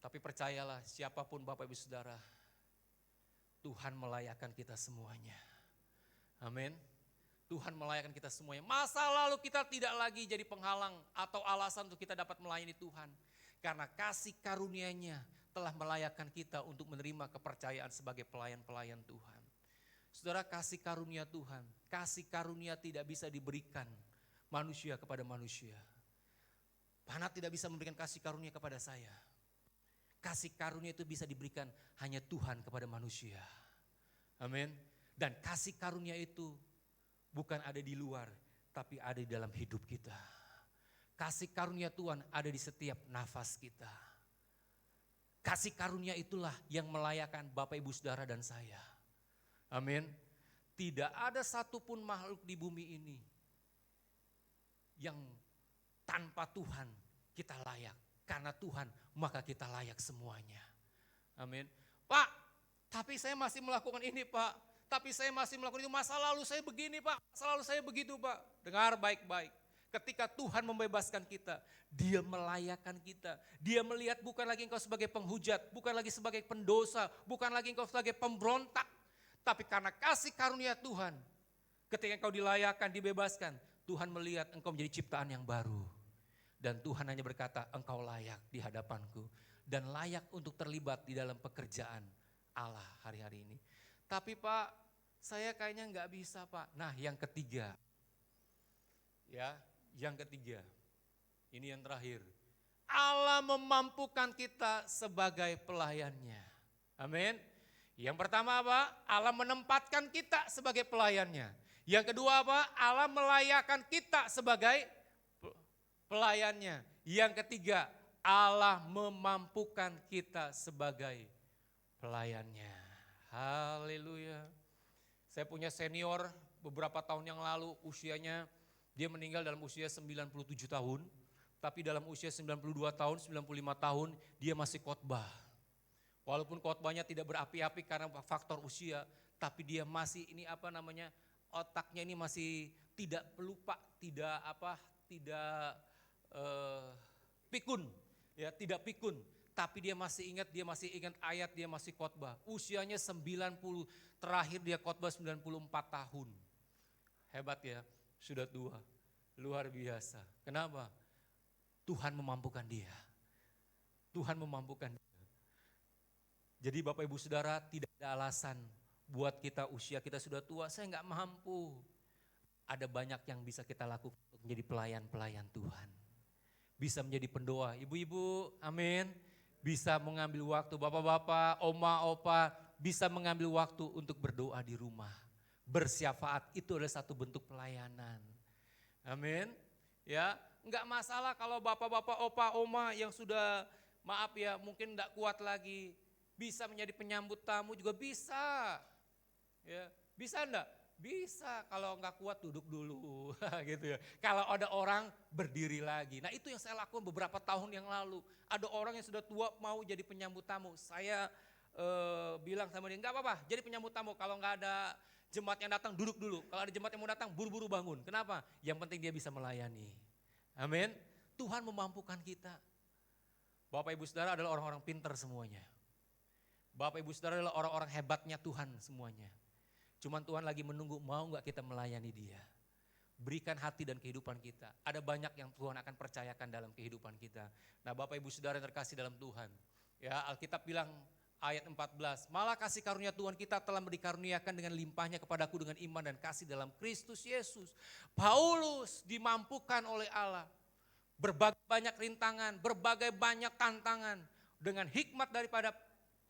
Tapi percayalah, siapapun Bapak Ibu Saudara, Tuhan melayakkan kita semuanya. Amin. Tuhan melayakkan kita semuanya. Masa lalu kita tidak lagi jadi penghalang atau alasan untuk kita dapat melayani Tuhan. Karena kasih karunia-Nya telah melayakkan kita untuk menerima kepercayaan sebagai pelayan-pelayan Tuhan. Saudara, kasih karunia Tuhan, kasih karunia tidak bisa diberikan manusia kepada manusia. Mana tidak bisa memberikan kasih karunia kepada saya. Kasih karunia itu bisa diberikan hanya Tuhan kepada manusia. Amin. Dan kasih karunia itu bukan ada di luar, tapi ada di dalam hidup kita. Kasih karunia Tuhan ada di setiap nafas kita. Kasih karunia itulah yang melayakkan Bapak Ibu Saudara dan saya. Amin. Tidak ada satupun makhluk di bumi ini yang tanpa Tuhan kita layak. Karena Tuhan maka kita layak semuanya. Amin. Pak, tapi saya masih melakukan ini Pak. Tapi saya masih melakukan itu. Masa lalu saya begini Pak. Masa lalu saya begitu Pak. Dengar baik-baik. Ketika Tuhan membebaskan kita, Dia melayakkan kita. Dia melihat bukan lagi engkau sebagai penghujat, bukan lagi sebagai pendosa, bukan lagi engkau sebagai pemberontak. Tapi karena kasih karunia Tuhan, ketika engkau dilayakkan, dibebaskan, Tuhan melihat engkau menjadi ciptaan yang baru. Dan Tuhan hanya berkata, engkau layak di hadapanku. Dan layak untuk terlibat di dalam pekerjaan Allah hari-hari ini. Tapi Pak, saya kayaknya enggak bisa Pak. Nah yang ketiga, ya. Yang ketiga, ini yang terakhir. Allah memampukan kita sebagai pelayannya. Amin. Yang pertama apa? Allah menempatkan kita sebagai pelayannya. Yang kedua apa? Allah melayakkan kita sebagai pelayannya. Yang ketiga, Allah memampukan kita sebagai pelayannya. Haleluya. Saya punya senior beberapa tahun yang lalu, usianya dia meninggal dalam usia 97 tahun, tapi dalam usia 92 tahun, 95 tahun dia masih khotbah. Walaupun khotbahnya tidak berapi-api karena faktor usia, tapi dia masih otaknya ini masih tidak pelupa, tidak pikun, ya tidak pikun. Tapi dia masih ingat ayat, dia masih khotbah. Usianya 90, terakhir dia khotbah 94 tahun. Hebat ya. Sudah tua, luar biasa. Kenapa? Tuhan memampukan dia. Tuhan memampukan dia. Jadi Bapak Ibu Saudara, tidak ada alasan buat kita usia kita sudah tua, saya enggak mampu. Ada banyak yang bisa kita lakukan untuk menjadi pelayan-pelayan Tuhan. Bisa menjadi pendoa, ibu-ibu, amin. Bisa mengambil waktu, bapak-bapak, oma, opa, bisa mengambil waktu untuk berdoa di rumah. Bersyafaat itu adalah satu bentuk pelayanan. Amin. Ya, enggak masalah kalau bapak-bapak, opa, oma yang sudah maaf ya mungkin enggak kuat lagi. Bisa menjadi penyambut tamu juga bisa. Ya, bisa enggak? Bisa, kalau enggak kuat duduk dulu gitu ya. Kalau ada orang berdiri lagi. Nah, itu yang saya lakukan beberapa tahun yang lalu. Ada orang yang sudah tua mau jadi penyambut tamu. Saya bilang sama dia, enggak apa-apa, jadi penyambut tamu kalau enggak ada jemaat yang datang duduk dulu. Kalau ada jemaat yang mau datang buru-buru bangun. Kenapa? Yang penting dia bisa melayani. Amin. Tuhan memampukan kita. Bapak Ibu Saudara adalah orang-orang pintar semuanya. Bapak Ibu Saudara adalah orang-orang hebatnya Tuhan semuanya. Cuman Tuhan lagi menunggu mau gak kita melayani dia. Berikan hati dan kehidupan kita. Ada banyak yang Tuhan akan percayakan dalam kehidupan kita. Nah Bapak Ibu Saudara yang terkasih dalam Tuhan. Ya Alkitab bilang ayat 14, malah kasih karunia Tuhan kita telah dikaruniakan dengan limpahnya kepadaku dengan iman dan kasih dalam Kristus Yesus. Paulus dimampukan oleh Allah, berbagai banyak rintangan, berbagai banyak tantangan. Dengan hikmat daripada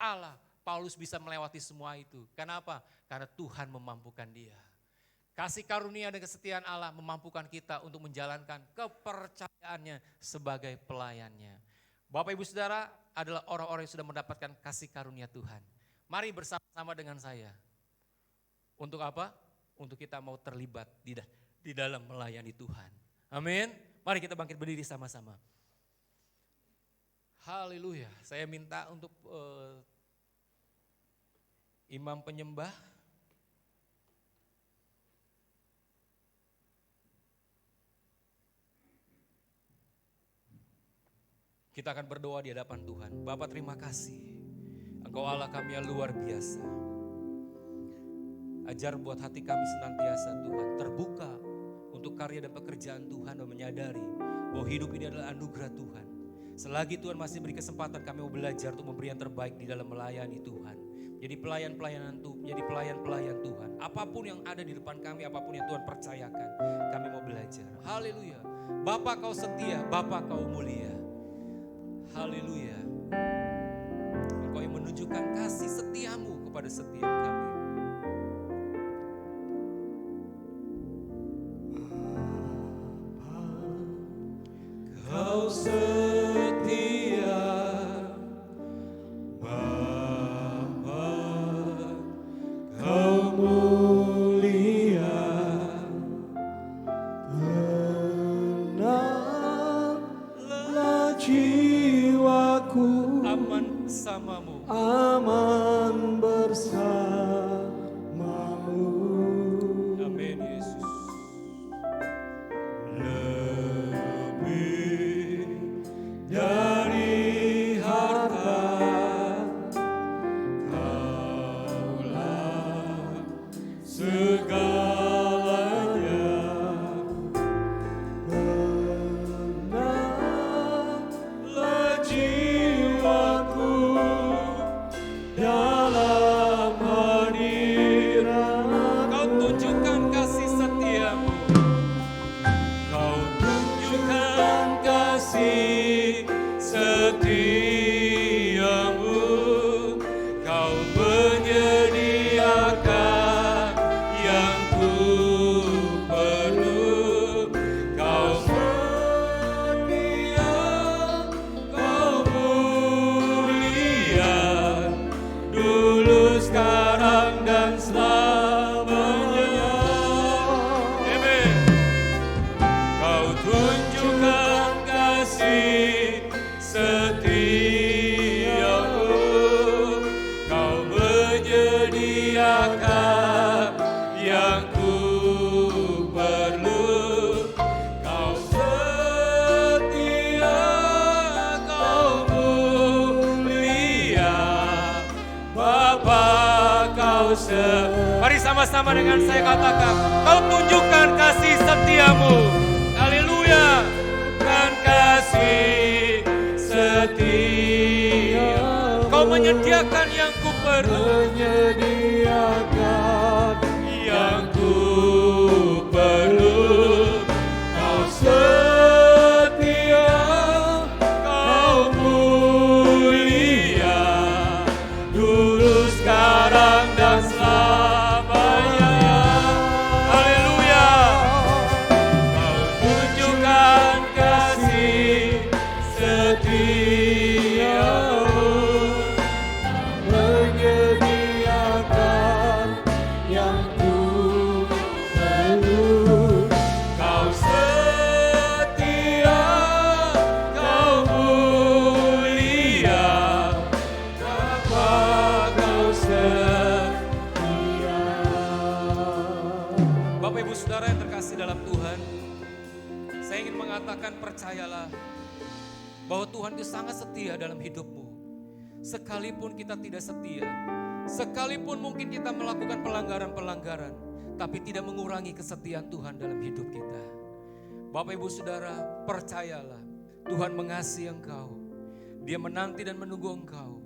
Allah, Paulus bisa melewati semua itu. Kenapa? Karena Tuhan memampukan dia. Kasih karunia dan kesetiaan Allah memampukan kita untuk menjalankan kepercayaannya sebagai pelayannya. Bapak Ibu Saudara adalah orang-orang yang sudah mendapatkan kasih karunia Tuhan. Mari bersama-sama dengan saya. Untuk apa? Untuk kita mau terlibat di dalam melayani Tuhan. Amin. Mari kita bangkit berdiri sama-sama. Haleluya. Saya minta untuk imam penyembah. Kita akan berdoa di hadapan Tuhan. Bapa, terima kasih. Engkau Allah kami yang luar biasa. Ajar buat hati kami senantiasa Tuhan terbuka untuk karya dan pekerjaan Tuhan dan menyadari bahwa hidup ini adalah anugerah Tuhan. Selagi Tuhan masih beri kesempatan, kami mau belajar untuk memberi yang terbaik di dalam melayani Tuhan. Jadi pelayan-pelayan Tuhan. Apapun yang ada di depan kami, apapun yang Tuhan percayakan, kami mau belajar. Haleluya. Bapa kau setia, Bapa kau mulia. Haleluya. Engkau yang menunjukkan kasih setiamu kepada setiap kami. Kau setia, Bapa, Kau mulia, tenanglah jiwaku, Aman bersamamu. aman bersamamu. Amin Yesus. Lebih dari harta, Kaulah segalanya. Tenanglah jiwaku dalam hadirat. Kau tunjukkan kasih setiamu. Kau tunjukkan kasih setiamu, Kau menyediakan yang ku perlu. Kau setia, Kau mulia, dulu, sekarang, dan selamanya. Amin. Kau tunjukkan kasih setiamu, Kau menyediakan yang ku perlu. Kau setia, Kau mulia, Bapa Kau Mari sama-sama dengan saya katakan, kau tunjukkan kasih setiamu. Haleluya. kan kasih setia, Kau menyediakan yang ku perlu. menyediakan yang ku perlu. Kau setia, Kau mulia, dulu, sekarang, dan selamanya. Haleluya. Kau tunjukkan kasih setiamu, menyediakan yang ku perlu. Kau setia, Kau mulia, Bapa Kau setia. Bapak Ibu Saudara yang terkasih dalam Tuhan, saya ingin mengatakan percayalah bahwa Tuhan itu sangat setia dalam hidupmu. Sekalipun kita tidak setia, sekalipun mungkin kita melakukan pelanggaran-pelanggaran, tapi tidak mengurangi kesetiaan Tuhan dalam hidup kita. Bapak Ibu Saudara, percayalah Tuhan mengasihi engkau. Dia menanti dan menunggu engkau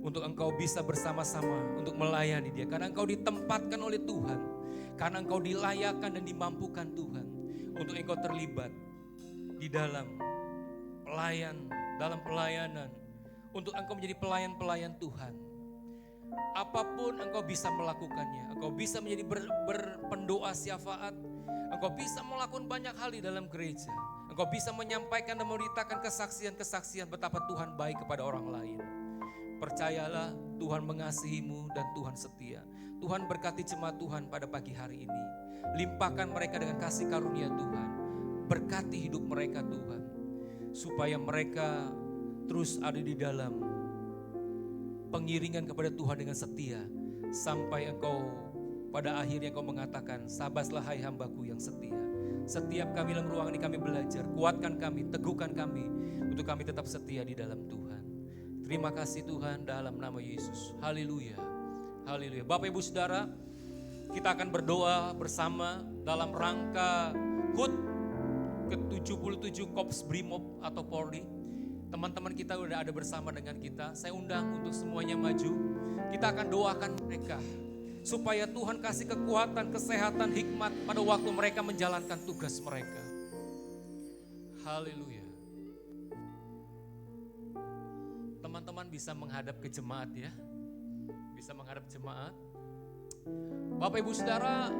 untuk engkau bisa bersama-sama untuk melayani Dia. Karena engkau ditempatkan oleh Tuhan, karena engkau dilayakkan dan dimampukan Tuhan untuk engkau terlibat di dalam pelayanan, untuk engkau menjadi pelayan-pelayan Tuhan. Apapun engkau bisa melakukannya, engkau bisa menjadi berpendoa syafaat, engkau bisa melakukan banyak hal di dalam gereja, engkau bisa menyampaikan dan memberitakan kesaksian-kesaksian betapa Tuhan baik kepada orang lain. Percayalah Tuhan mengasihimu dan Tuhan setia. Tuhan berkati jemaat Tuhan pada pagi hari ini. Limpahkan mereka dengan kasih karunia Tuhan. Berkati hidup mereka Tuhan, supaya mereka terus ada di dalam pengiringan kepada Tuhan dengan setia. Sampai engkau pada akhirnya engkau mengatakan, sabaslah hai hambaku yang setia. Setiap kami dalam ruangan ini kami belajar, kuatkan kami, teguhkan kami untuk kami tetap setia di dalam Tuhan. Terima kasih Tuhan dalam nama Yesus. Haleluya. Haleluya. Bapak Ibu Saudara, kita akan berdoa bersama dalam rangka HUT ke-77 Korps Brimob atau Polri. Teman-teman kita sudah ada bersama dengan kita. Saya undang untuk semuanya maju. Kita akan doakan mereka supaya Tuhan kasih kekuatan, kesehatan, hikmat pada waktu mereka menjalankan tugas mereka. Haleluya. Teman-teman bisa menghadap ke jemaat ya. Bisa menghadap jemaat. Bapak Ibu Saudara,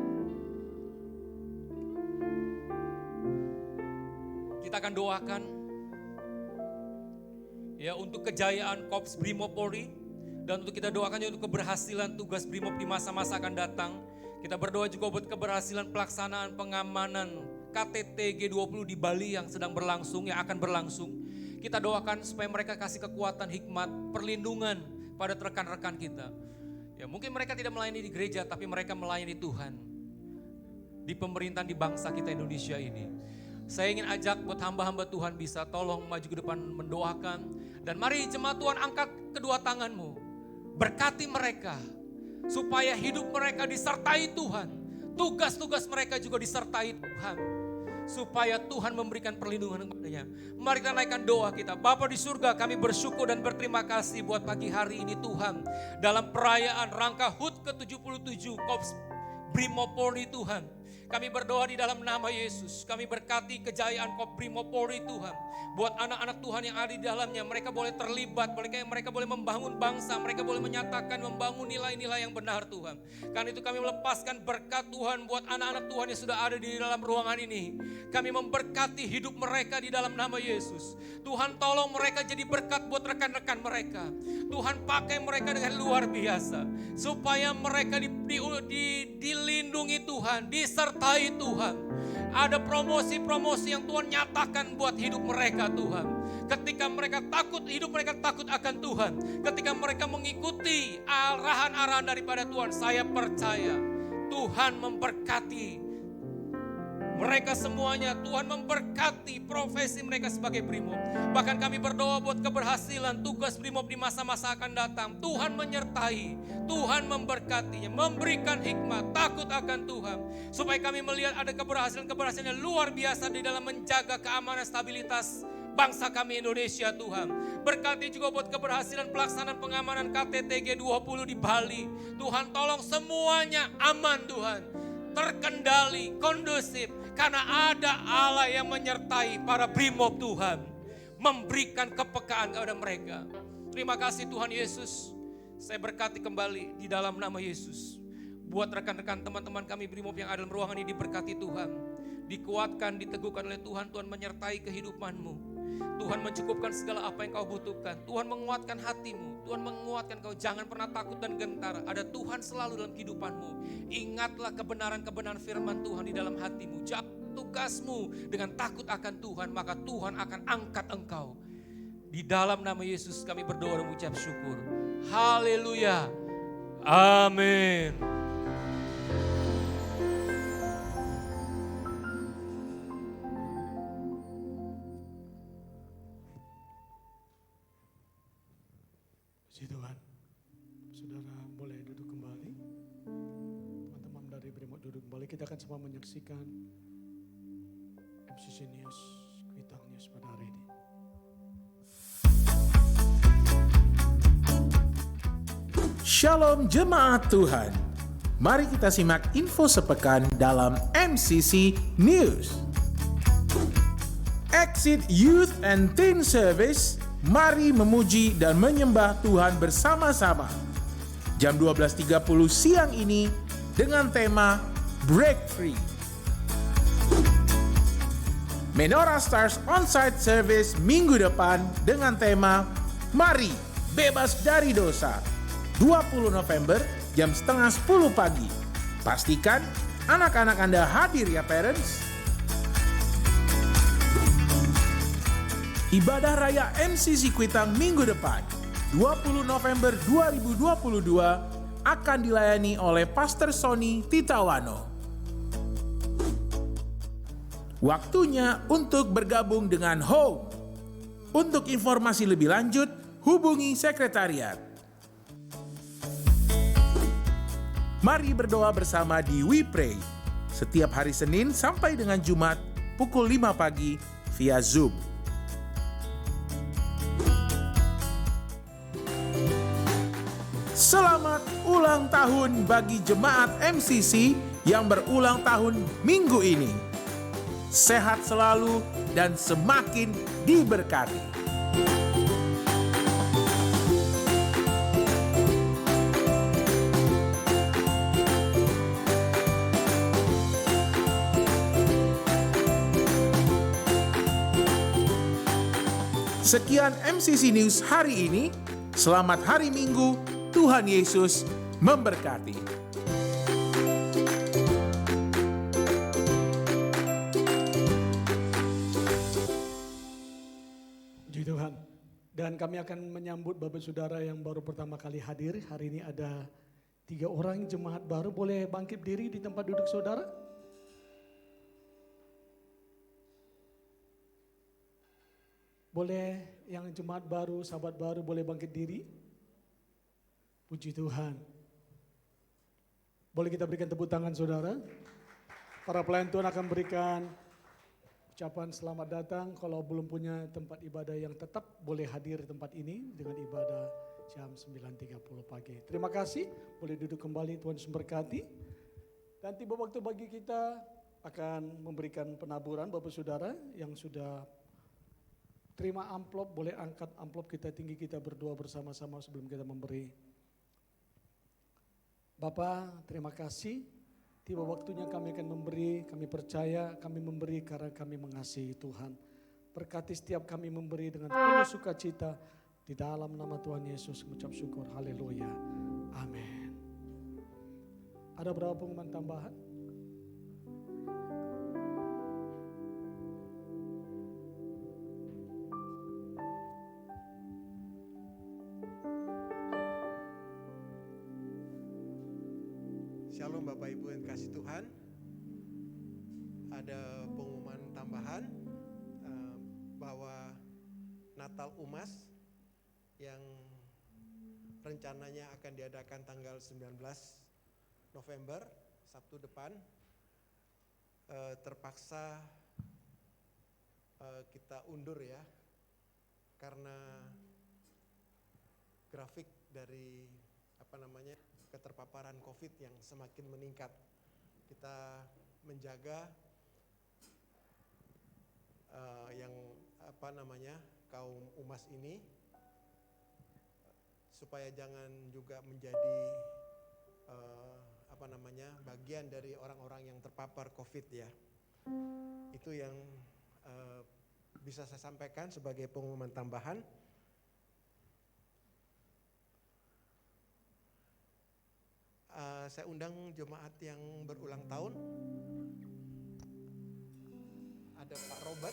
kita akan doakan ya untuk kejayaan Korps Brimob Polri, dan untuk kita doakan juga untuk keberhasilan tugas Brimob di masa-masa akan datang. Kita berdoa juga buat keberhasilan pelaksanaan pengamanan KTT G20 di Bali yang sedang berlangsung, yang akan berlangsung. Kita doakan supaya mereka kasih kekuatan, hikmat, perlindungan pada rekan-rekan kita. Ya, mungkin mereka tidak melayani di gereja, tapi mereka melayani Tuhan di pemerintahan di bangsa kita Indonesia ini. Saya ingin ajak buat hamba-hamba Tuhan bisa tolong maju ke depan mendoakan. Dan mari jemaat Tuhan angkat kedua tanganmu. Berkati mereka supaya hidup mereka disertai Tuhan. Tugas-tugas mereka juga disertai Tuhan. Supaya Tuhan memberikan perlindungan kepadanya. Mari kita naikkan doa kita. Bapa di surga, kami bersyukur dan berterima kasih buat pagi hari ini Tuhan. Dalam perayaan rangka HUT ke-77 Korps Brimob Polri Tuhan. Kami berdoa di dalam nama Yesus. Kami berkati kejayaan Korps Brimob Polri Tuhan. Buat anak-anak Tuhan yang ada di dalamnya, mereka boleh terlibat, mereka boleh membangun bangsa, mereka boleh menyatakan, membangun nilai-nilai yang benar Tuhan. Karena itu kami melepaskan berkat Tuhan buat anak-anak Tuhan yang sudah ada di dalam ruangan ini. Kami memberkati hidup mereka di dalam nama Yesus. Tuhan tolong mereka jadi berkat buat rekan-rekan mereka. Tuhan pakai mereka dengan luar biasa. Supaya mereka dilindungi Tuhan, disertai Tuhan. Ada promosi-promosi yang Tuhan nyatakan buat hidup mereka Tuhan. Ketika mereka takut, hidup mereka takut akan Tuhan. Ketika mereka mengikuti arahan-arahan daripada Tuhan, saya percaya Tuhan memberkati mereka semuanya. Tuhan memberkati profesi mereka sebagai Brimob. Bahkan kami berdoa buat keberhasilan tugas Brimob di masa-masa akan datang. Tuhan menyertai, Tuhan memberkatinya, memberikan hikmat, takut akan Tuhan. Supaya kami melihat ada keberhasilan-keberhasilan yang luar biasa di dalam menjaga keamanan stabilitas bangsa kami Indonesia Tuhan. Berkati juga buat keberhasilan pelaksanaan pengamanan KTT G20 di Bali. Tuhan tolong semuanya aman Tuhan. Terkendali, kondusif. Karena ada Allah yang menyertai para Brimob Tuhan. Memberikan kepekaan kepada mereka. Terima kasih Tuhan Yesus. Saya berkati kembali di dalam nama Yesus. Buat rekan-rekan teman-teman kami Brimob yang ada dalam ruangan ini diberkati Tuhan. Dikuatkan, diteguhkan oleh Tuhan. Tuhan menyertai kehidupanmu. Tuhan mencukupkan segala apa yang kau butuhkan. Tuhan menguatkan hatimu. Tuhan menguatkan kau. Jangan pernah takut dan gentar. Ada Tuhan selalu dalam kehidupanmu. Ingatlah kebenaran-kebenaran firman Tuhan di dalam hatimu. Jaga tugasmu dengan takut akan Tuhan. Maka Tuhan akan angkat engkau. Di dalam nama Yesus kami berdoa dan mengucap syukur. Haleluya. Amin. Puji Tuhan. Saudara boleh duduk kembali. Teman-teman dari Brimob duduk kembali. Kita akan semua menyaksikan MCC News, Kuitang News pada hari ini. Shalom jemaat Tuhan. Mari kita simak info sepekan dalam MCC News. Exit Youth and Teen Service. Mari memuji dan menyembah Tuhan bersama-sama. Jam 12.30 siang ini dengan tema Break Free. Menorah Stars On-Site Service minggu depan dengan tema Mari Bebas dari Dosa. 20 November jam 9:30 pagi. Pastikan anak-anak Anda hadir ya parents. Ibadah Raya MCC Kuitang minggu depan, 20 November 2022 akan dilayani oleh Pastor Sony Titawano. Waktunya untuk bergabung dengan Home. Untuk informasi lebih lanjut, hubungi sekretariat. Mari berdoa bersama di We Pray setiap hari Senin sampai dengan Jumat pukul 5 pagi via Zoom. Selamat ulang tahun bagi jemaat MCC yang berulang tahun minggu ini. Sehat selalu dan semakin diberkati. Sekian MCC News hari ini. Selamat hari Minggu. Tuhan Yesus memberkati. Puji Tuhan. Dan kami akan menyambut Bapak Saudara yang baru pertama kali hadir. Hari ini ada 3 orang jemaat baru. Boleh bangkit diri di tempat duduk saudara? Boleh yang jemaat baru, sahabat baru boleh bangkit diri. Puji Tuhan. Boleh kita berikan tepuk tangan saudara. Para pelayan Tuhan akan berikan ucapan selamat datang. Kalau belum punya tempat ibadah yang tetap, boleh hadir di tempat ini dengan ibadah jam 9.30 pagi. Terima kasih, boleh duduk kembali, Tuhan Yesus memberkati. Dan tiba waktu bagi kita akan memberikan penaburan Bapak Saudara yang sudah terima amplop, boleh angkat amplop kita tinggi, kita berdoa bersama-sama sebelum kita memberi. Bapak, terima kasih. Tiba waktunya kami akan memberi, kami percaya kami memberi karena kami mengasihi Tuhan. Berkati setiap kami memberi dengan penuh sukacita di dalam nama Tuhan Yesus, mengucap syukur. Haleluya. Amin. Ada berapa pengumuman tambahan? Shalom Bapak Ibu yang kasih Tuhan. Ada pengumuman tambahan bahwa Natal Umas yang rencananya akan diadakan tanggal 19 November, Sabtu depan, terpaksa kita undur ya, karena grafik dari keterpaparan COVID yang semakin meningkat. Kita menjaga kaum Umas ini supaya jangan juga menjadi bagian dari orang-orang yang terpapar COVID ya. Itu yang bisa saya sampaikan sebagai pengumuman tambahan. Saya undang jemaat yang berulang tahun. Ada Pak Robert.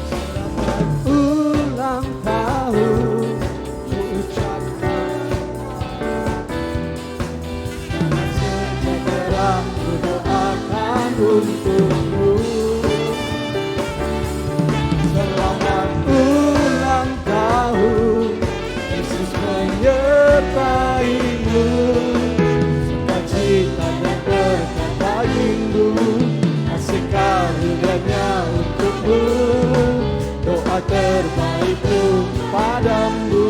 Selamat ulang tahun, ucapkan sejahtera berdoakan untukmu. Selamat ulang tahun, Yesus menyertaimu. Sukacita dan berkat bagimu, kasih karunia untukmu, doa terbaikku padamu.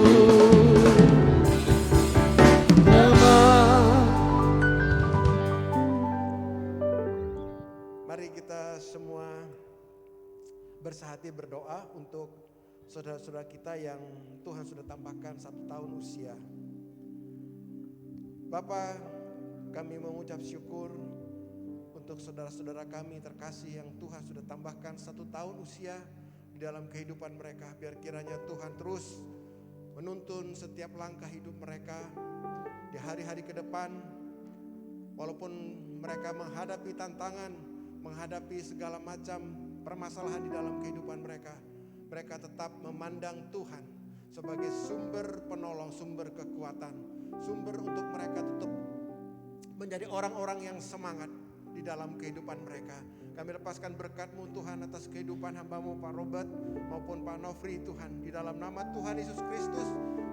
Mari kita semua bersehati berdoa untuk saudara-saudara kita yang Tuhan sudah tambahkan 1 tahun usia. Bapa, kami mengucap syukur untuk saudara-saudara kami terkasih yang Tuhan sudah tambahkan 1 tahun usia di dalam kehidupan mereka. Biar kiranya Tuhan terus menuntun setiap langkah hidup mereka di hari-hari ke depan. Walaupun mereka menghadapi tantangan, menghadapi segala macam permasalahan di dalam kehidupan mereka, mereka tetap memandang Tuhan sebagai sumber penolong, sumber kekuatan, sumber untuk mereka tetap menjadi orang-orang yang semangat di dalam kehidupan mereka. Kami lepaskan berkat-Mu Tuhan atas kehidupan hamba-Mu Pak Robert maupun Pak Nofri Tuhan. Di dalam nama Tuhan Yesus Kristus,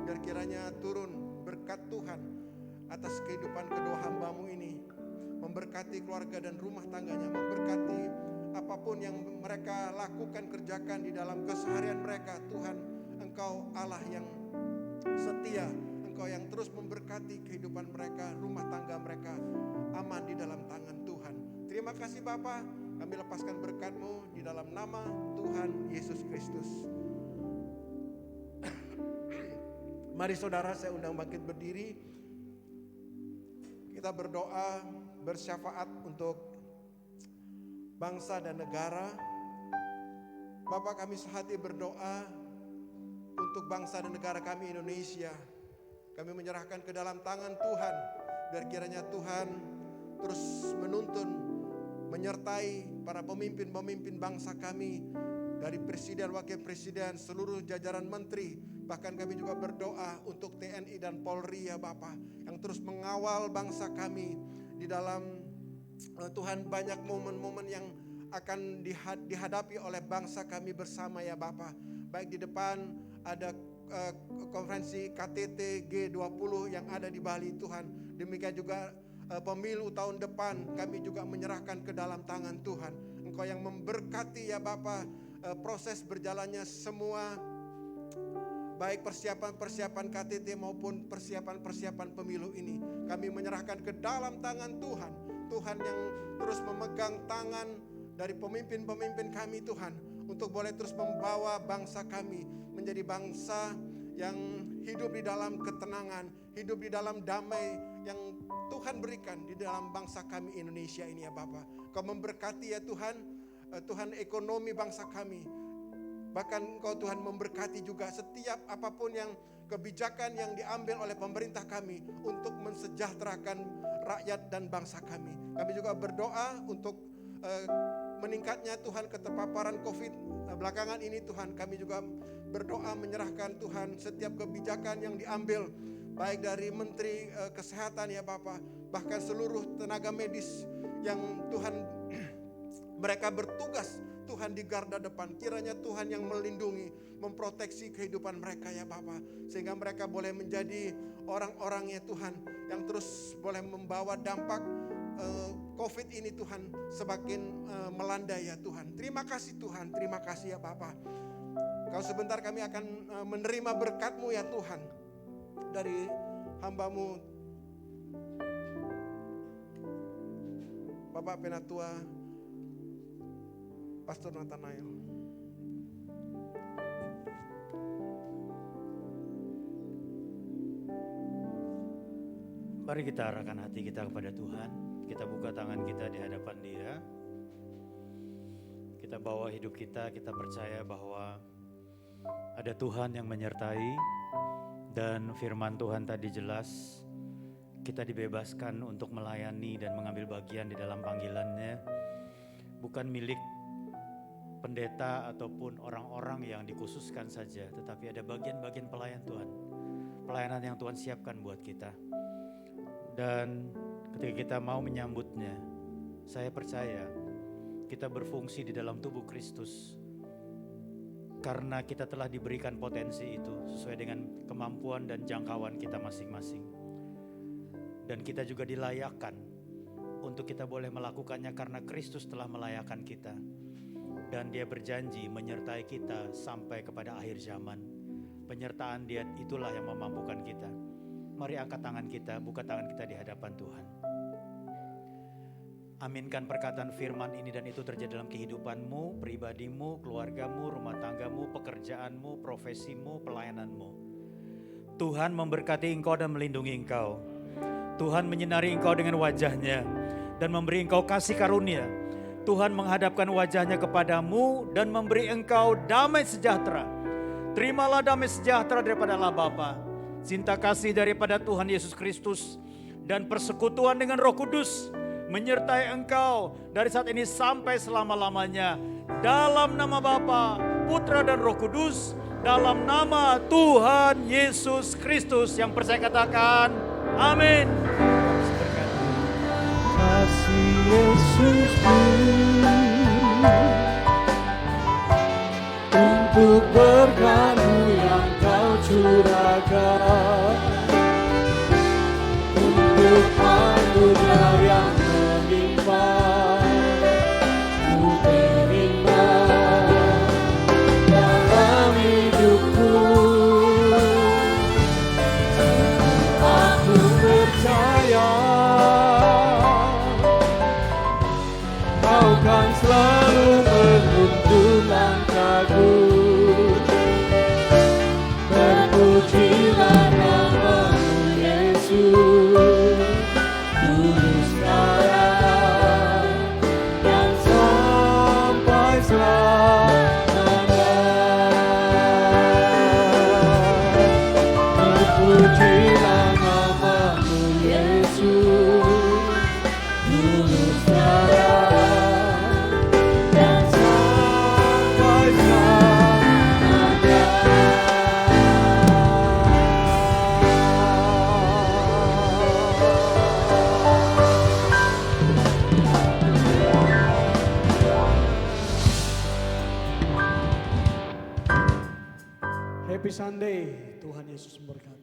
biar kiranya turun berkat Tuhan atas kehidupan kedua hamba-Mu ini. Memberkati keluarga dan rumah tangganya, memberkati apapun yang mereka lakukan, kerjakan di dalam keseharian mereka. Tuhan, Engkau Allah yang setia, Engkau yang terus memberkati kehidupan mereka, rumah tangga mereka aman di dalam tangan Tuhan. Terima kasih Bapa, kami lepaskan berkat-Mu di dalam nama Tuhan Yesus Kristus. Mari saudara, saya undang bangkit berdiri. Kita berdoa, bersyafaat untuk bangsa dan negara. Bapa, kami sehati berdoa untuk bangsa dan negara kami Indonesia. Kami menyerahkan ke dalam tangan Tuhan. Biar kiranya Tuhan terus menuntun, menyertai para pemimpin-pemimpin bangsa kami. Dari presiden, wakil presiden, seluruh jajaran menteri. Bahkan kami juga berdoa untuk TNI dan Polri ya Bapa, yang terus mengawal bangsa kami. Di dalam Tuhan banyak momen-momen yang akan dihadapi oleh bangsa kami bersama ya Bapa. Baik di depan ada konferensi KTT G20 yang ada di Bali Tuhan. Demikian juga pemilu tahun depan kami juga menyerahkan ke dalam tangan Tuhan. Engkau yang memberkati ya Bapa proses berjalannya semua, baik persiapan-persiapan KTT maupun persiapan-persiapan pemilu ini. Kami menyerahkan ke dalam tangan Tuhan. Tuhan yang terus memegang tangan dari pemimpin-pemimpin kami Tuhan, untuk boleh terus membawa bangsa kami menjadi bangsa yang hidup di dalam ketenangan, hidup di dalam damai yang Tuhan berikan di dalam bangsa kami Indonesia ini ya Bapa. Kau memberkati ya Tuhan, Tuhan ekonomi bangsa kami. Bahkan Engkau Tuhan memberkati juga setiap apapun yang kebijakan yang diambil oleh pemerintah kami untuk mensejahterakan rakyat dan bangsa kami. Kami juga berdoa untuk meningkatnya Tuhan keterpaparan COVID belakangan ini Tuhan. Kami juga berdoa menyerahkan Tuhan setiap kebijakan yang diambil, baik dari Menteri Kesehatan ya Bapak, bahkan seluruh tenaga medis yang Tuhan mereka bertugas Tuhan di garda depan. Kiranya Tuhan yang melindungi, memproteksi kehidupan mereka ya Bapa, sehingga mereka boleh menjadi orang-orang ya Tuhan yang terus boleh membawa dampak COVID ini Tuhan semakin melanda ya Tuhan. Terima kasih Tuhan, terima kasih ya Bapa. Kalau sebentar kami akan menerima berkat-Mu ya Tuhan dari hamba-Mu Bapak Penatua Pastor Nathanael. Mari kita arahkan hati kita kepada Tuhan. Kita buka tangan kita di hadapan Dia. Kita bawa hidup kita percaya bahwa ada Tuhan yang menyertai. Dan firman Tuhan tadi jelas, kita dibebaskan untuk melayani dan mengambil bagian di dalam panggilannya. Bukan milik pendeta ataupun orang-orang yang dikhususkan saja, tetapi ada bagian-bagian pelayan Tuhan. Pelayanan yang Tuhan siapkan buat kita. Dan ketika kita mau menyambutnya, saya percaya kita berfungsi di dalam tubuh Kristus. Karena kita telah diberikan potensi itu sesuai dengan kemampuan dan jangkauan kita masing-masing. Dan kita juga dilayakkan untuk kita boleh melakukannya karena Kristus telah melayakkan kita. Dan Dia berjanji menyertai kita sampai kepada akhir zaman. Penyertaan Dia itulah yang memampukan kita. Mari angkat tangan kita, buka tangan kita di hadapan Tuhan. Aminkan perkataan firman ini dan itu terjadi dalam kehidupanmu, pribadimu, keluargamu, rumah tanggamu, pekerjaanmu, profesimu, pelayananmu. Tuhan memberkati engkau dan melindungi engkau. Tuhan menyinari engkau dengan wajahnya dan memberi engkau kasih karunia. Tuhan menghadapkan wajahnya kepadamu dan memberi engkau damai sejahtera. Terimalah damai sejahtera daripada Allah Bapa, cinta kasih daripada Tuhan Yesus Kristus, dan persekutuan dengan Roh Kudus menyertai engkau dari saat ini sampai selama-lamanya. Dalam nama Bapa, Putra dan Roh Kudus, dalam nama Tuhan Yesus Kristus. Yang percaya katakan amin. Kasih Yesusku, untuk berkat-Mu yang Kau curahkan, untuk anugerah yang melimpah, Ku terima dalam hidupku. Aku percaya Kau kan selalu menuntun langkahku. Terpujilah nama-Mu Yesus, tulus darah yang sampai selamanya. Terpujilah nama-Mu Yesus, tulus darah yang sampai selamanya. Happy Sunday, Tuhan Yesus memberkati.